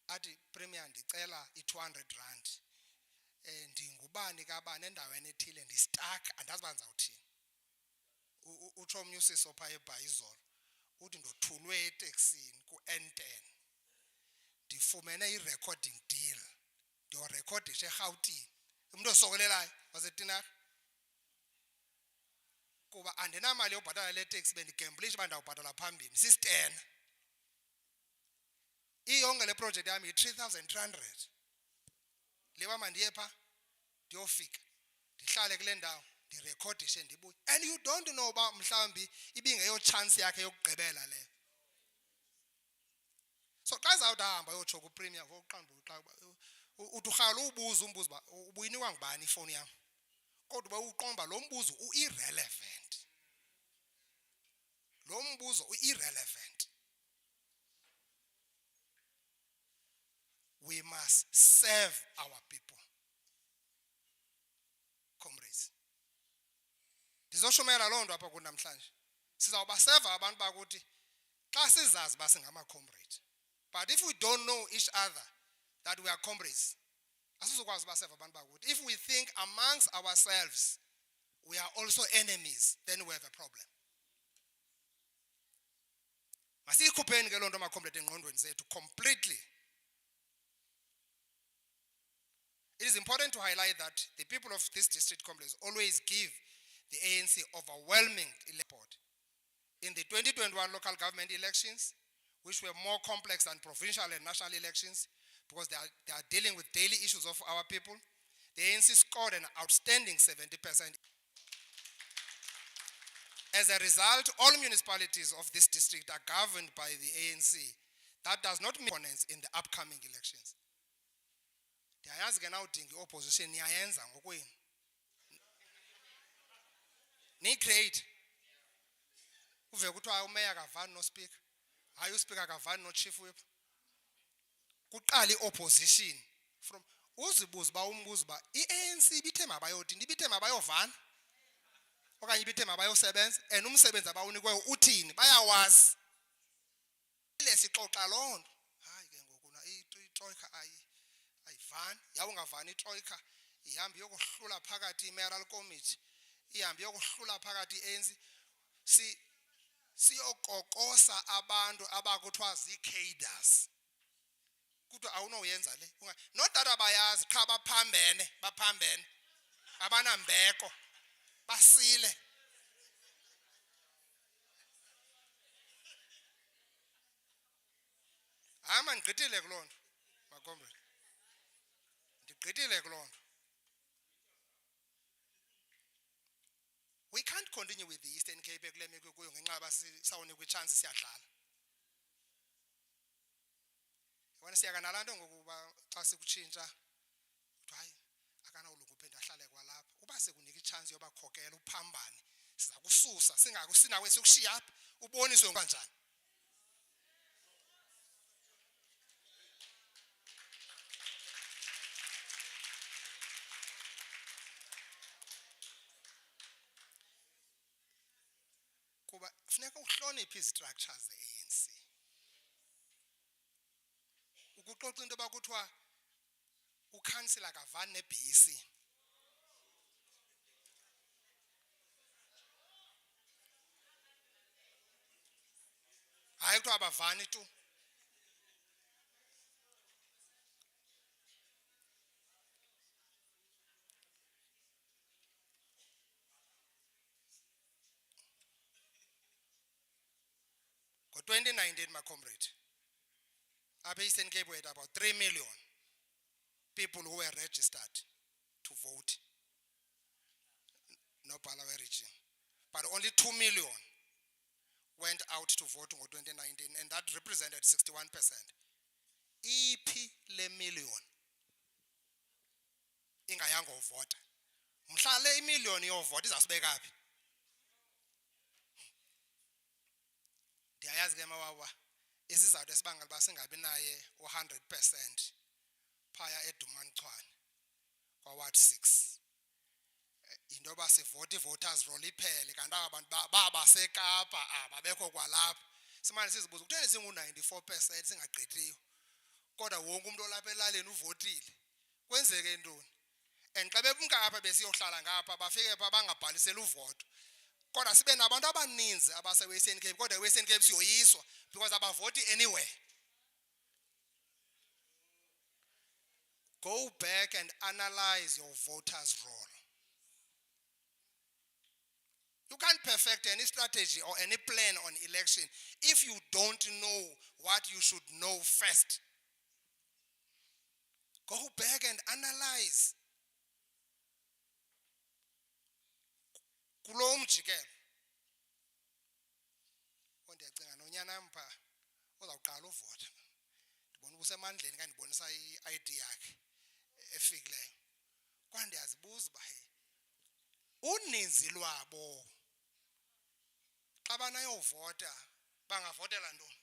athi premier ndicela i200 ndingubani kabani endaweni ethile ndistuck andazi banizawuthini. Utsho omnye usiso phaa eBhayizolo uthi ndothulwe eteksini ku-N10 ndifumene i-recording deal ndiyorekhodisha eRhawutini umuntu osokolelayo wasetinari kuba andinamali yobhatala le teksi bendigemblisha uba ndawubhatala phambili sistena. Iyonke le project yami yi-3,300 lewa mandiye phaa ndiyofika ndihlale kule ndawo ndirekhodishe ndibuye and you don't know uba mhlawumbi ibingeyo chance yakhe yokugqibela leyo. So xa zawuthi ahamba yotsho kupremier ngokuqanda uthi urhala ubuza umbuzo uba ubuyinikwa ngubani ifowuni yam kodwa uba uqomba lo mbuzo u-irrelevant. Lo mbuzo u-irrelevant. We must serve our people. Comrades. Ndizoshumela loo nto apha kuthi namhlanje. Sizawubaseva abantu bakuthi xa sizazi uba singama-comrades. But if we don't know each other that we are comrades, asizokwazi ubaseva abantu bakuthi. If we think amongst ourselves we are also enemies, then we have a problem. Masiyikhupheni ke loo nto ma-comrade engqondweni zethu completely. It is important to highlight that the people of this district complex always give the ANC overwhelming support. In the 2021 local government elections, which were more complex than provincial and national elections because they are dealing with daily issues of our people, the ANC scored an outstanding 70%. As a result, all municipalities of this district are governed by the ANC. That does not mean opponents in the upcoming elections. Ndiyayazi ke nawudinga i-opposition niyayenza ngokwenu. Ni-create. Uve kuthiwa umeya akavani nospika. Hayi uspika akavani no-chief whip. Kuqala i-opposition. From uzibuza uba umbuzo uba i-ANC ibithe mabayothi, ibithe mabayovana. Okanye ibithe mabayosebenza and umsebenzi abawunikweyo uthini bayawazi. Ile sixoxa loo nto. Hayi ke ngoku itroika ayivani yawungavani itroika ihambe yokuhlula phakathi i-mayoral committee ihambe yokuhlula phakathi i-ANC siyokokosa abantu abakuthiwa zii-cadres kuthiwa awunoyenza le not that abayazi qha baphambene abanambeko basile. Hama ndigqithile kuloo nto makomrade ndigqithile kuloo nto. We can't continue with the Eastern Cape kule meko kuyo ngenxa yoba sawunikwa itshansi siyadlala. Yabona siyaka nalaa nto ngokuba xa sikutshintsha kuthiwa hayi akanawulunga uphinde ahlale kwalapha. Uba sekunika itshansi yobakhokela uphambane siza kususa sinawe sikushiya apha uboniswe kanjani. Kuba funeka uhloniphe izi-structures ze-ANC. Ukuxoxa into yoba kuthiwa ukhansila akavani ne-BEC. Hayi kuthiwa abavani tu. Ngo-2019, my comrade, apha e-Eastern Cape we had about 3 million people who were registered to vote, no Palawe region. But only 2 million went out to vote in 2019, and that represented 61%. Iphi le million ingayanga uvota. Mhlale imillion yovota izasibeka phi? Ndiyayazi ke mawawa isizathu esibangela uba singabi naye u-100% phaya edumanchwane kwa-ward 6 yinto yoba sivota i-voters roll iphele kanti aba bantu babasekapa aba bekho kwalapha simane sizibuza kutheni singu-94% singagqithiyo kodwa wonke umuntu olapha elaleni uvotile kwenzeke ntoni. And xa bebumka apha besiyohlala ngapha bafike pha bangabhaliseli uvoto kodwa sibe nabantu abaninzi abase-Western Cape kodwa e-Western Cape siyoyiswa because abavoti anywhere. Go back and analyze your voters roll. You can't perfect any strategy or any plan on election if you don't know what you should know first. Go back and analyze. Kulo mjikelo ondiyacinga nonyana mpha uzawuqala uvota ndibona ubusemandleni kandibonisa i-ID yakhe efikileyo kwandiyazibuza uba uninzi lwabo xa banayovota bangavotela ntoni.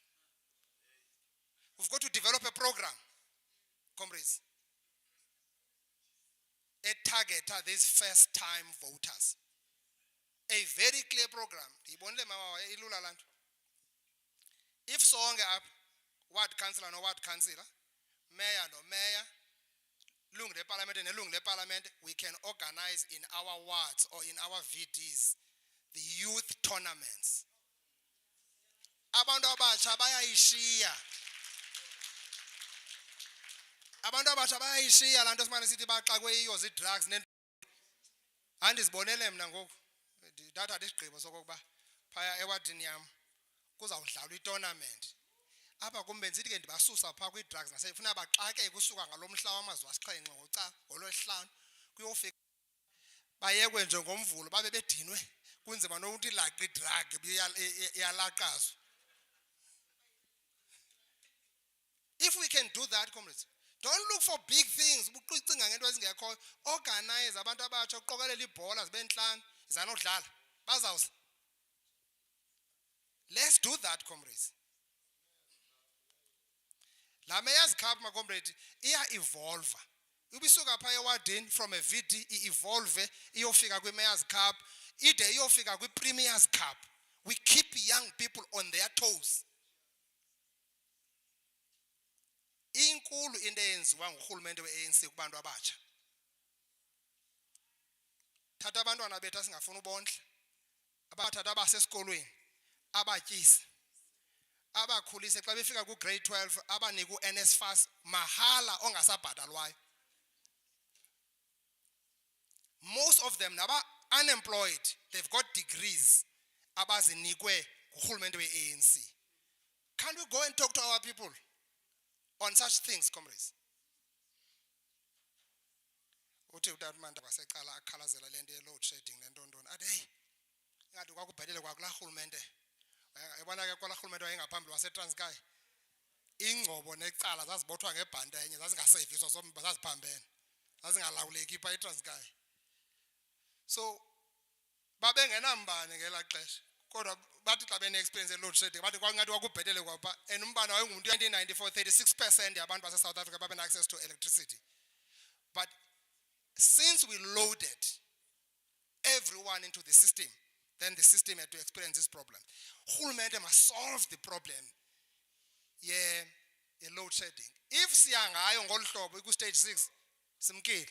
We've got to develop a program, comrades, a target are these first time voters. A very clear program. If sonke up, ward councillor no ward councillor, mayor no mayor, lung le parliament and lung le parliament, we can organize in our wards or in our VDs the youth tournaments. Abantu abatsha bayayishiya. Abantu abatsha bayayishiya lanto simane sithi baxakwe iyo zi-drugs andizibonele mna ngoku ndathatha isigqibo sokokuba phaya ewadini yam kuzawudlalwa itournament apha kum bendithi ke ndibasusa phaa kwii-drugs nasefuna baxakeke kusuka ngalo mhla wamazwi-7 ngolwesihlanu kuyofika bayekwe nje ngomvulo babe bedinwe kunzima nokuthi ilaqa idrag iyalaqazwa. If we can do that, comrades, don't look for big things. Organize abantu abatsha uqokelela ibhola zibe ntlanu izanodlala bazawusa. Let's do that, comrades. La Mayor's Cup, my comrade, iya evolve. Ubisuka pha ewadini from a VD evolve iyofika kwi-Mayor's Cup ide iyofika kwi-Premier's Cup. We keep young people on their toes. Inkulu into eyenziwa ngurhulumente we-ANC kubantu abatsha. Thatha abantwana bethu asingafuna ubondla abathatha abasesikolweni abatyise abakhulise xa befika ku-grade 12 abanika u-NSFAS mahala ongasabhatalwayo. Most of them naba unemployed, they've got degrees abazinikwe ngurhulumente we-ANC. Can't we go and talk to our people on such things, comrades? Uthi uTatimanda wasecala akhalazela lento ye-load shedding lentontoni athi hey ngathi kwakubhetele kwakula rhulumente ebona ke kwala rhulumente wayengaphambili waseTranskei ingcobo necala zazibothwa ngebhanti enye zazingaseviswa zombini zaziphambene zazingalawuleki pha eTranskei. So babengenambane ngelaa xesha kodwa bathi xa bene-experience ye-load shedding bathi kwakungathi kwakubhetele kwapha and umbane wayengumuntu 1994 36% yabantu base-South Africa babena-access to electricity. But since we loaded everyone into the system, then the system had to experience this problem. Urhulumente must solve the problem ye-load shedding. If siyangayo ngolu hlobo iku-stage 6 simkile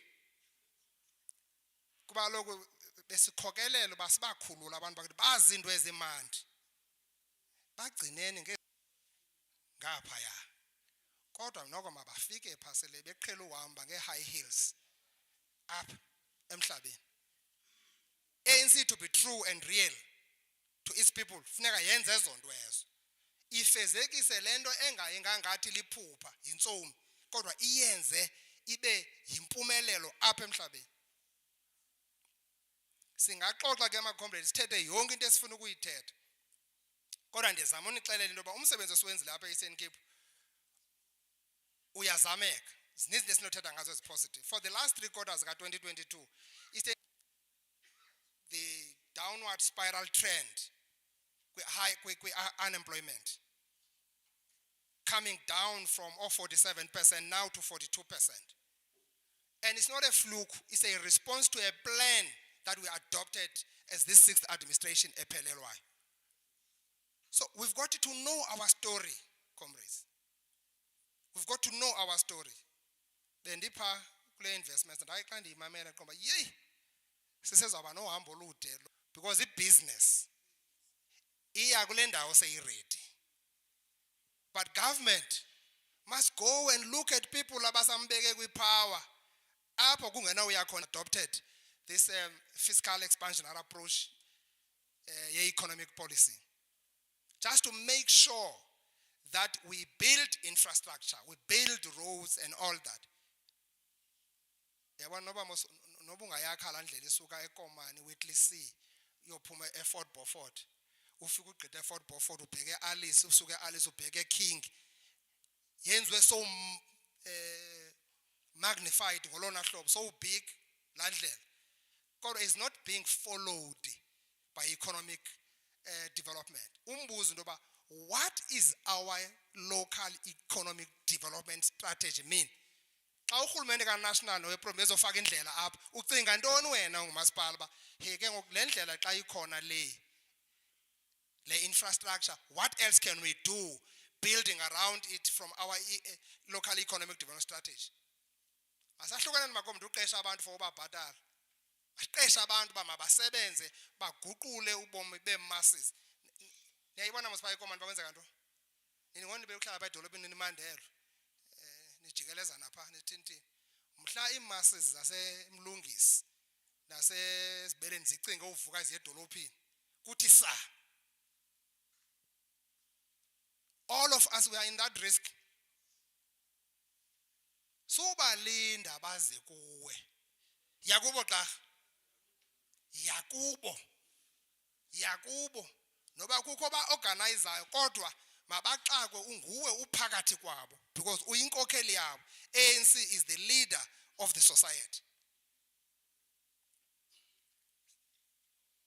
kuba kaloku besikhokelela uba sibakhulula abantu bakuthi bazi into ezimandi bagcineni ngaphaya kodwa noko mabafike phasele beqhela uhamba ngee-high heels apha emhlabeni. ANC to be true and real to its people funeka yenze ezo nto ezo ifezekise lento engathi liphupha intsomi kodwa iyenze ibe yimpumelelo apha emhlabeni. Singaxoxa ke ama-comrades sithethe yonke into esifuna ukuyithetha kodwa ndizama unixelela into yoba umsebenzi esiwenzile apha e-Eastern Cape uyazameka. Zininzi esinothetha ngazo ezi-positive. For the last 3 quarters ka-2022 the downward spiral trend unemployment coming down from 47% now to 42%. And it's not a fluke, it's a response to a plan that we adopted as this 6th administration ephelelwayo. So we've got to know our story, comrades. We've got to know our story. Bendipha kule investments ndaye xa ndiyimamela qoba yeyi sisezawuba nohambo olude because business iya kule ndawo seyiready. But government must go and look at people abasambeke kwipower apho kungenawuya khona. Adopted this fiscal expansionary approach economic policy just to make sure that we build infrastructure, we build roads and all that. Yabona noba ungayakha la ndlela isuka eKomani Whitley C uyophuma eFort Beaufort ufika ugqitha eFort Beaufort ubheke Alice usuke Alice ubheke King yenziwe so magnified ngolona hlobo so big la ndlela kodwa is not being followed by economic development. Umbuzo into yoba what is our local economic development strategy mean? Xa urhulumente ka-national noweprovince ezofaka indlela apha ucinga ntoni wena ngumasipala uba hey ke ngoku le ndlela xa ikhona le infrastructure, what else can we do building around it from our local economic development strategy? Asahlukaneni makomntu uqesha abantu for ubabhatala. Asiqesha abantu uba mabasebenze baguqule ubomi bee-masses. Niyayibona masiphaya eKomani bakwenzeka ntoni? Ningona nibe uhlala apha edolophini nimandelo nijikeleza napha nithintini. Mhla ii-masses zasemlungisi nasezibeleni zicinge uvuka ziye edolophini kuthi sa. All of us, we are in that risk. Subalinda baze kuwe. Yakubo xa. Yakubo. Noba kukho ba organizer kodwa mabaxakwe unguwe uphakathi kwabo because uyinkokheli yabo. ANC is the leader of the society.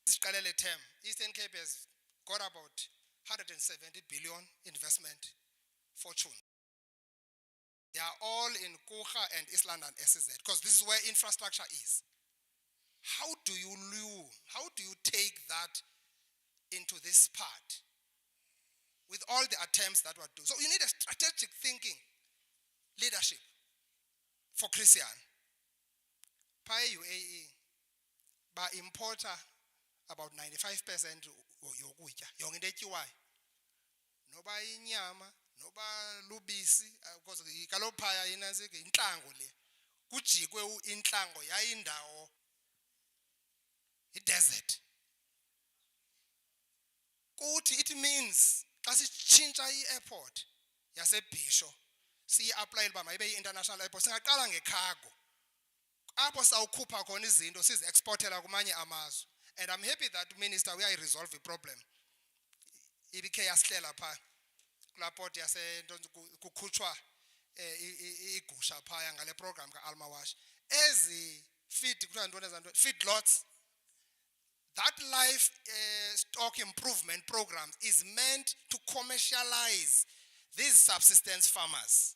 Siqalele term Eastern Cape has got about 170 billion investment fortune. They are all in Kucha and East London SZ because this is where infrastructure is. How do you take that into this part with all the attempts that were done? So you need a strategic thinking leadership for Christian. Pi UAE by importer about 95% yokutya yonke into etyiwayo noba inyama noba lubisi because kaloku phaya inantsike intlango le kujikwe intlango yayindawo i-desert. Kuthi it means xa sitshintsha i-airport yaseBhisho siyi-aplayele uba mayibe yi-international airport singaqala ngecargo apho sawukhupha khona izinto sizi-exportela kumanye amazwe. And I'm happy that Minister we are resolve the problem. Ibikhe yasihlela pha kulaa port kukhutshwa igusha phaya ngale program ka-Alma Wash. Ezi feed lots. That life stock improvement program is meant to commercialize these subsistence farmers.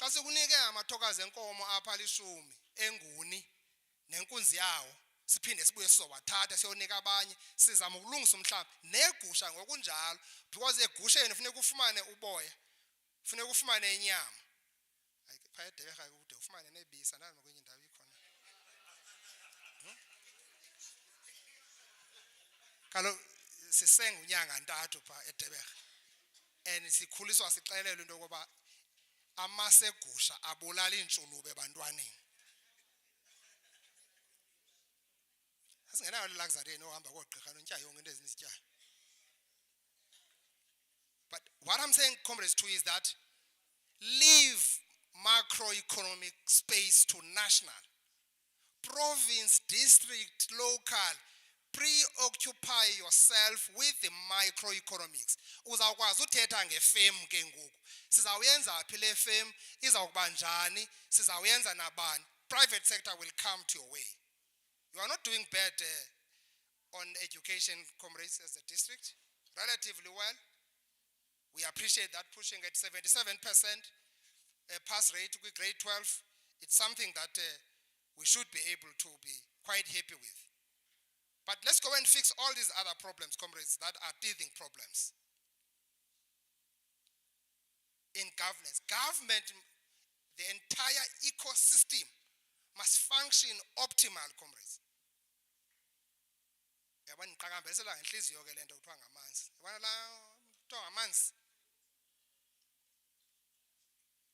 Xa sekunike amathokazi enkomo apha lishumi enguni nenkunzi yawo siphinde sibuye sizowathatha siyonika abanye sizama ukulungisa umhlaba negusha ngokunjalo because egusheni kufuneka ufumane uboya kufuneka ufumane inyama phaya eDebeka kude ufumane nebisi andani kwenye indawo ikhona kaloku sisenga unyanga ntathu pha eDebeka and sikhuliswa sixelelwe into yokuba amasegusha abulala iintshulube ebantwaneni. Asingenayo luxury ohamba koogqirha nontya yonke into ezinizityayo. What I'm saying, comrades, too, is that leave macroeconomic space to national. Province, district, local, preoccupy yourself with the microeconomics. Uzawukwazi uthetha ngefem ke ngoku. Sizawuyenza phi le fem, izawukuba njani, sizawuyenza nabani. Private sector will come to your way. You are not doing bad on education, comrades, as a district. Relatively well. We appreciate that, pushing at 77% pass rate with grade 12. It's something that we should be able to be quite happy with. But let's go and fix all these other problems, comrades, that are teething problems. In governance, the entire ecosystem must function optimal, comrades. Yabona ngiqhakambisela ngenhliziyo ke lento kuthiwa ngamanzi. Yabona la kuthiwa ngamanzi.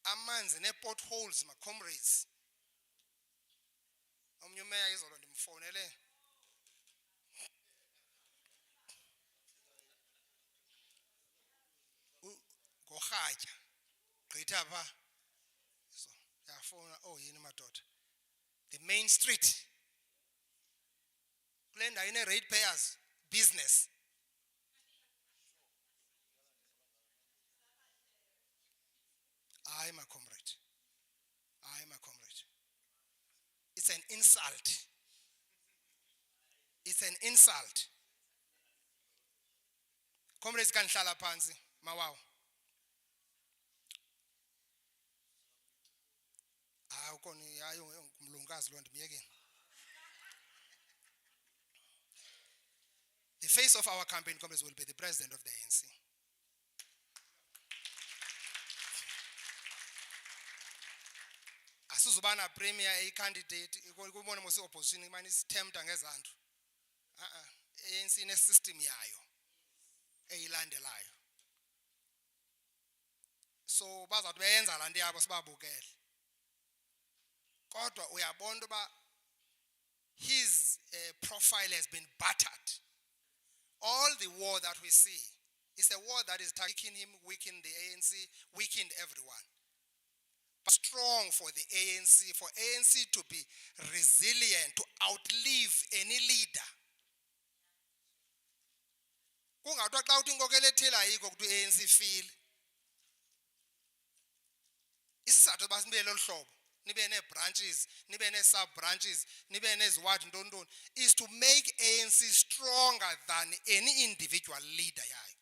Amanzi ne-potholes, my comrades. Omnye umeya izolo ndimfonele. Ngorhatya. Gqitha pha. So, yafona, oh yini madoda. The main street. Kule ndawo ine-ratepayers business. Aye, my comrade. Aye, my comrade. It's an insult. It's an insult. Comrades kanhlala phansi, mawaw. Ah, ukoni yayo ngumlungazi lo ndimyekeni. The face of our campaign, comrades, will be the president of the ANC. Asuzubana premier a candidate, kubone mose opposition imani isitemta ngezandla. ANC ine system yayo eyilandelayo. So bazathi beyenza lanto yabo sibabukele. Kodwa uyabona ba his profile has been battered. All the war that we see is a war that is taking him, weakening the ANC, weakening everyone. But strong for the ANC, for ANC to be resilient, to outlive any leader. Kungathiwa xa uthi inkokeli ethile ayikho kuthi ANC feel. Isizathu uba sibe lolu hlobo, nibe nee-branches, nibe nee-sub-branches, nibe neziwadi ntontoni, is to make ANC stronger than any individual leader yayo.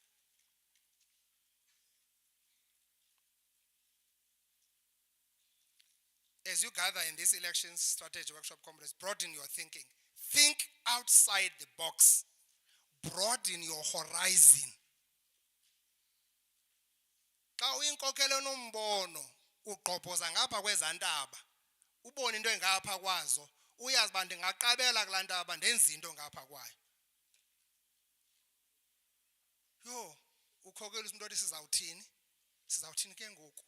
As you gather in this election strategy workshop, comrades, broaden your thinking. Think outside the box. Broaden your horizon. Xa uyinkokelo nombono, uqophoza ngapha kwezantaba, ubone into engapha kwazo, uyazi uba ndingaqabela kulaa ntaba ndenze into ngapha kwayo. Yho, ukhokela umuntu othi sizawuthini? Sizawuthini ke ngoku?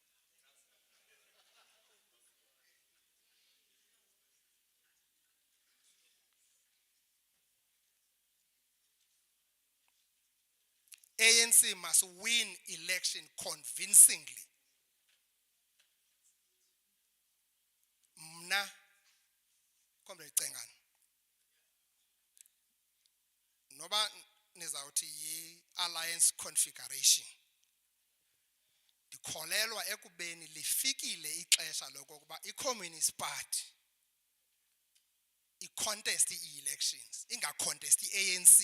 ANC must win election convincingly. Mna, Comrade Cengane, noba nizawuthi yi-alliance configuration, ndikholelwa ekubeni lifikile ixesha lokokuba i-Communist Party i-contest i-elections, inga-contest i-ANC,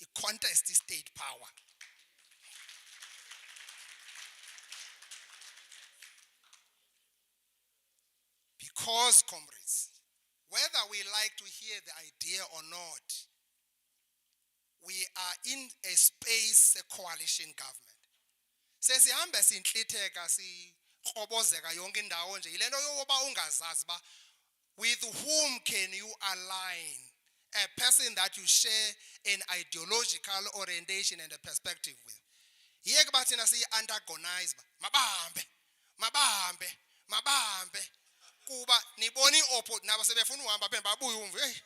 i-contest i-state power. Because, comrades, whether we like to hear the idea or not, we are in a space, a coalition government. Sesihambe sintlitheka sikrobozeka yonke indawo nje yile nto yokuba ungazazi ba with whom can you align, a person that you share an ideological orientation and a perspective with. Yeke bathina siyi-antagonize ba mabambe kuba nibona nabo sebefuna uhamba phela babuye umve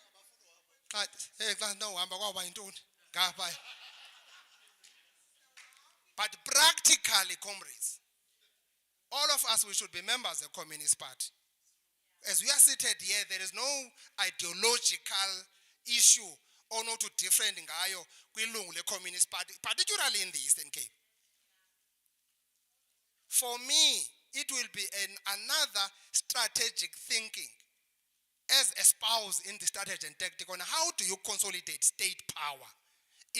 xa uhamba kwaba yintoni ngapha. But practically, comrades, all of us, we should be members of the Communist Party. As we are seated here, there is no ideological issue or no to different ngayo kwilungu le Communist Party, particularly in the Eastern Cape. For me, it will be another strategic thinking as espoused in the strategy and tactic on how do you consolidate state power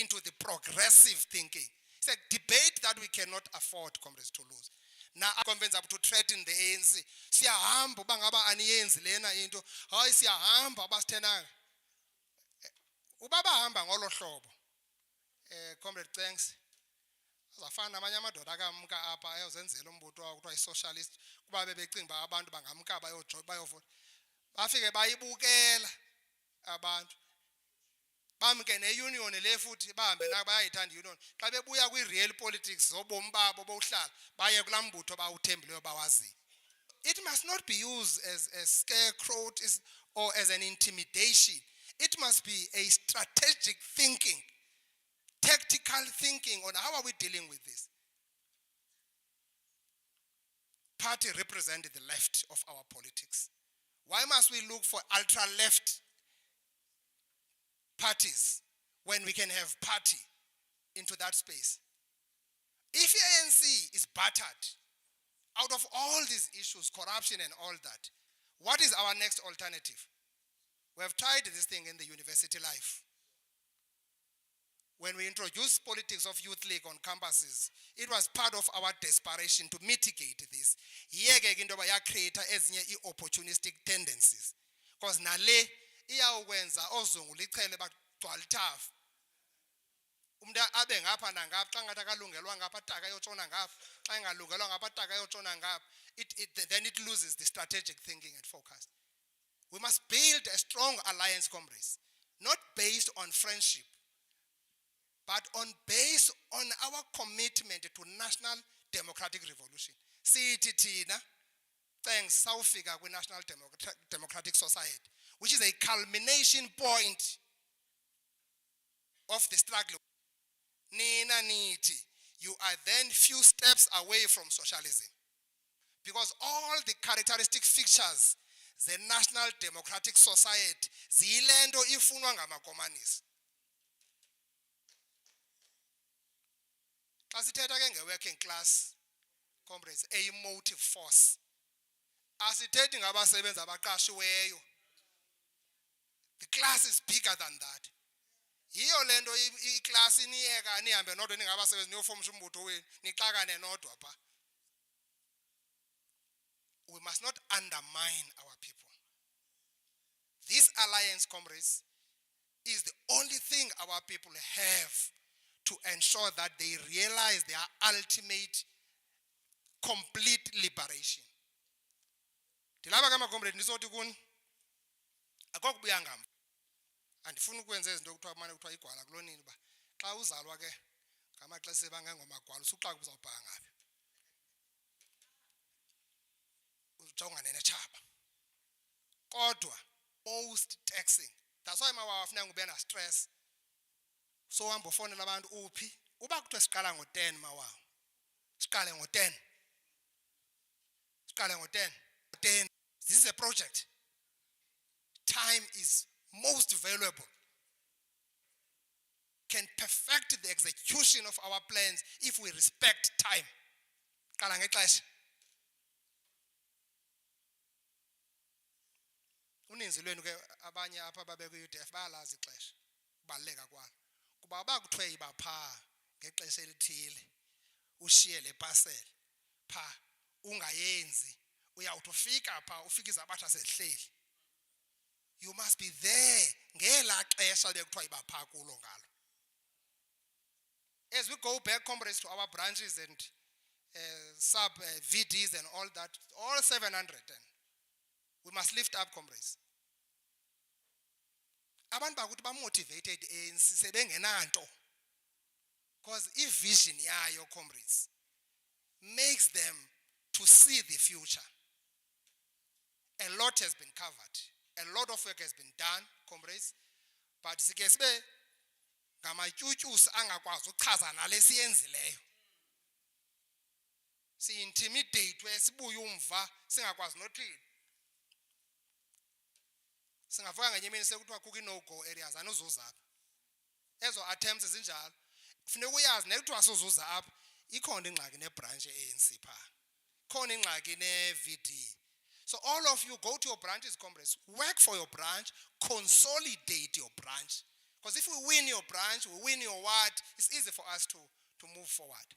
into the progressive thinking. It's a debate that we cannot afford, comrades, to lose. Now, I'm convinced to threaten the ANC. Siyahamba bangaba aniyenzi lena into. Hayi siyahamba abasithenanga. Ubaba hamba ngolo hlobo. Comrade, thanks. Azafana namanye amadoda akamka apha ayozenzela umbutho wawo kuthiwa i-socialist kuba bebecinga uba abantu bangamka bayovota. Bafike bayibukela abantu. Bamke ne-union le futhi bahambe nabo bayayithanda i-union. Xa bebuya kwi-real politics zobomi babo bokuhlala baye kulaa mbutho bawuthembileyo bawaziyo. It must not be used as a scarecrow or as an intimidation. It must be a strategic thinking, tactical thinking on how are we dealing with this. Party represented the left of our politics. Why must we look for ultra-left parties when we can have party into that space? If ANC is battered out of all these issues, corruption and all that, what is our next alternative? We have tried this thing in the university life. When we introduced politics of youth league on campuses, it was part of our desperation to mitigate this. Here create opportunistic tendencies. Because nale iyawukwenza ozungu lichele bagcwala itafu. Umntu abe ngapha nangapha xa ngathi akalungelwa ngapha ataka ayotshona ngapha xa engalungelwa ngapha ataka ayotshona ngapha. Then it loses the strategic thinking and focus. We must build a strong alliance, comrades, not based on friendship, but based on our commitment to national democratic revolution. Sithi thina thanks sawufika kwi-National Democratic Society, which is a culmination point of the struggle. Nina nithi, you are then few steps away from socialism. Because all the characteristic features the National Democratic Society ziyilento ifunwa ngamakomanisi. Xa sithetha ke nge-working class, comrades, a motive force. Asithethi ngabasebenzi abaqashiweyo. The class is bigger than that. Yiyo lento i-class iniyeka nihambe nodwa ningabasebenzi niyofomisha umbutho wenu nixakane nodwa pha. We must not undermine our people. This alliance, comrades, is the only thing our people have to ensure that they realize their ultimate, complete liberation. Ndilapha kama comrade ndizothi kuni akokubuya ngamva. Andifuna ukwenza izinto kuthiwa manje kuthiwa igwala kulonini ba xa uzalwa ke ngamaxesha ebangengomagwala usuxa uzawubhanga ngaphi. Ujongane netshaba. Kodwa most taxing. That's why mawa afuna ube na stress. So hamba ufonela abantu uphi? Uba kuthiwa siqala ngo-10 mawa. Siqale ngo-10. Siqale ngo-10. 10. This is a project. Time is most valuable. Can perfect the execution of our plans if we respect time. Qala ngexesha. Uninzi lwenu ke abanye apha babekwe UDF bayalazi ixesha kubaleka kwalo kuba bakuthiwe iba pha ngexesha elithile ushiye le parcel pha ungayenzi uyawuthi ufika pha ufika izabatha sehleli. You must be there ngela xesha bekuthiwa iba pha kulo ngalo. As we go back, comrades, to our branches and sub VDs and all that, all 700, we must lift up, comrades. Abantu bakuthi ba motivated ANC sebengenanto. Because if vision yayo, comrades, makes them to see the future. A lot has been covered. A lot of work has been done, comrades. But sike sibe ngamatyutyusi angakwazi ukuchaza nalesiyenzileyo. si-intimidate sibuye umva singakwazi nothini. Singavuka ngenye imini sekuthiwa kukho i-no-go areas anuzuza apha. Ezo attempts zinjalo. Kufuneka uyazi nekuthiwa sozuza apha ikhona ingxaki nebranch ye-ANC phaa. Khona ingxaki ne-VD. So all of you go to your branches, comrades, work for your branch, consolidate your branch. Because if we win your branch, we win your ward, it's easy for us to move forward.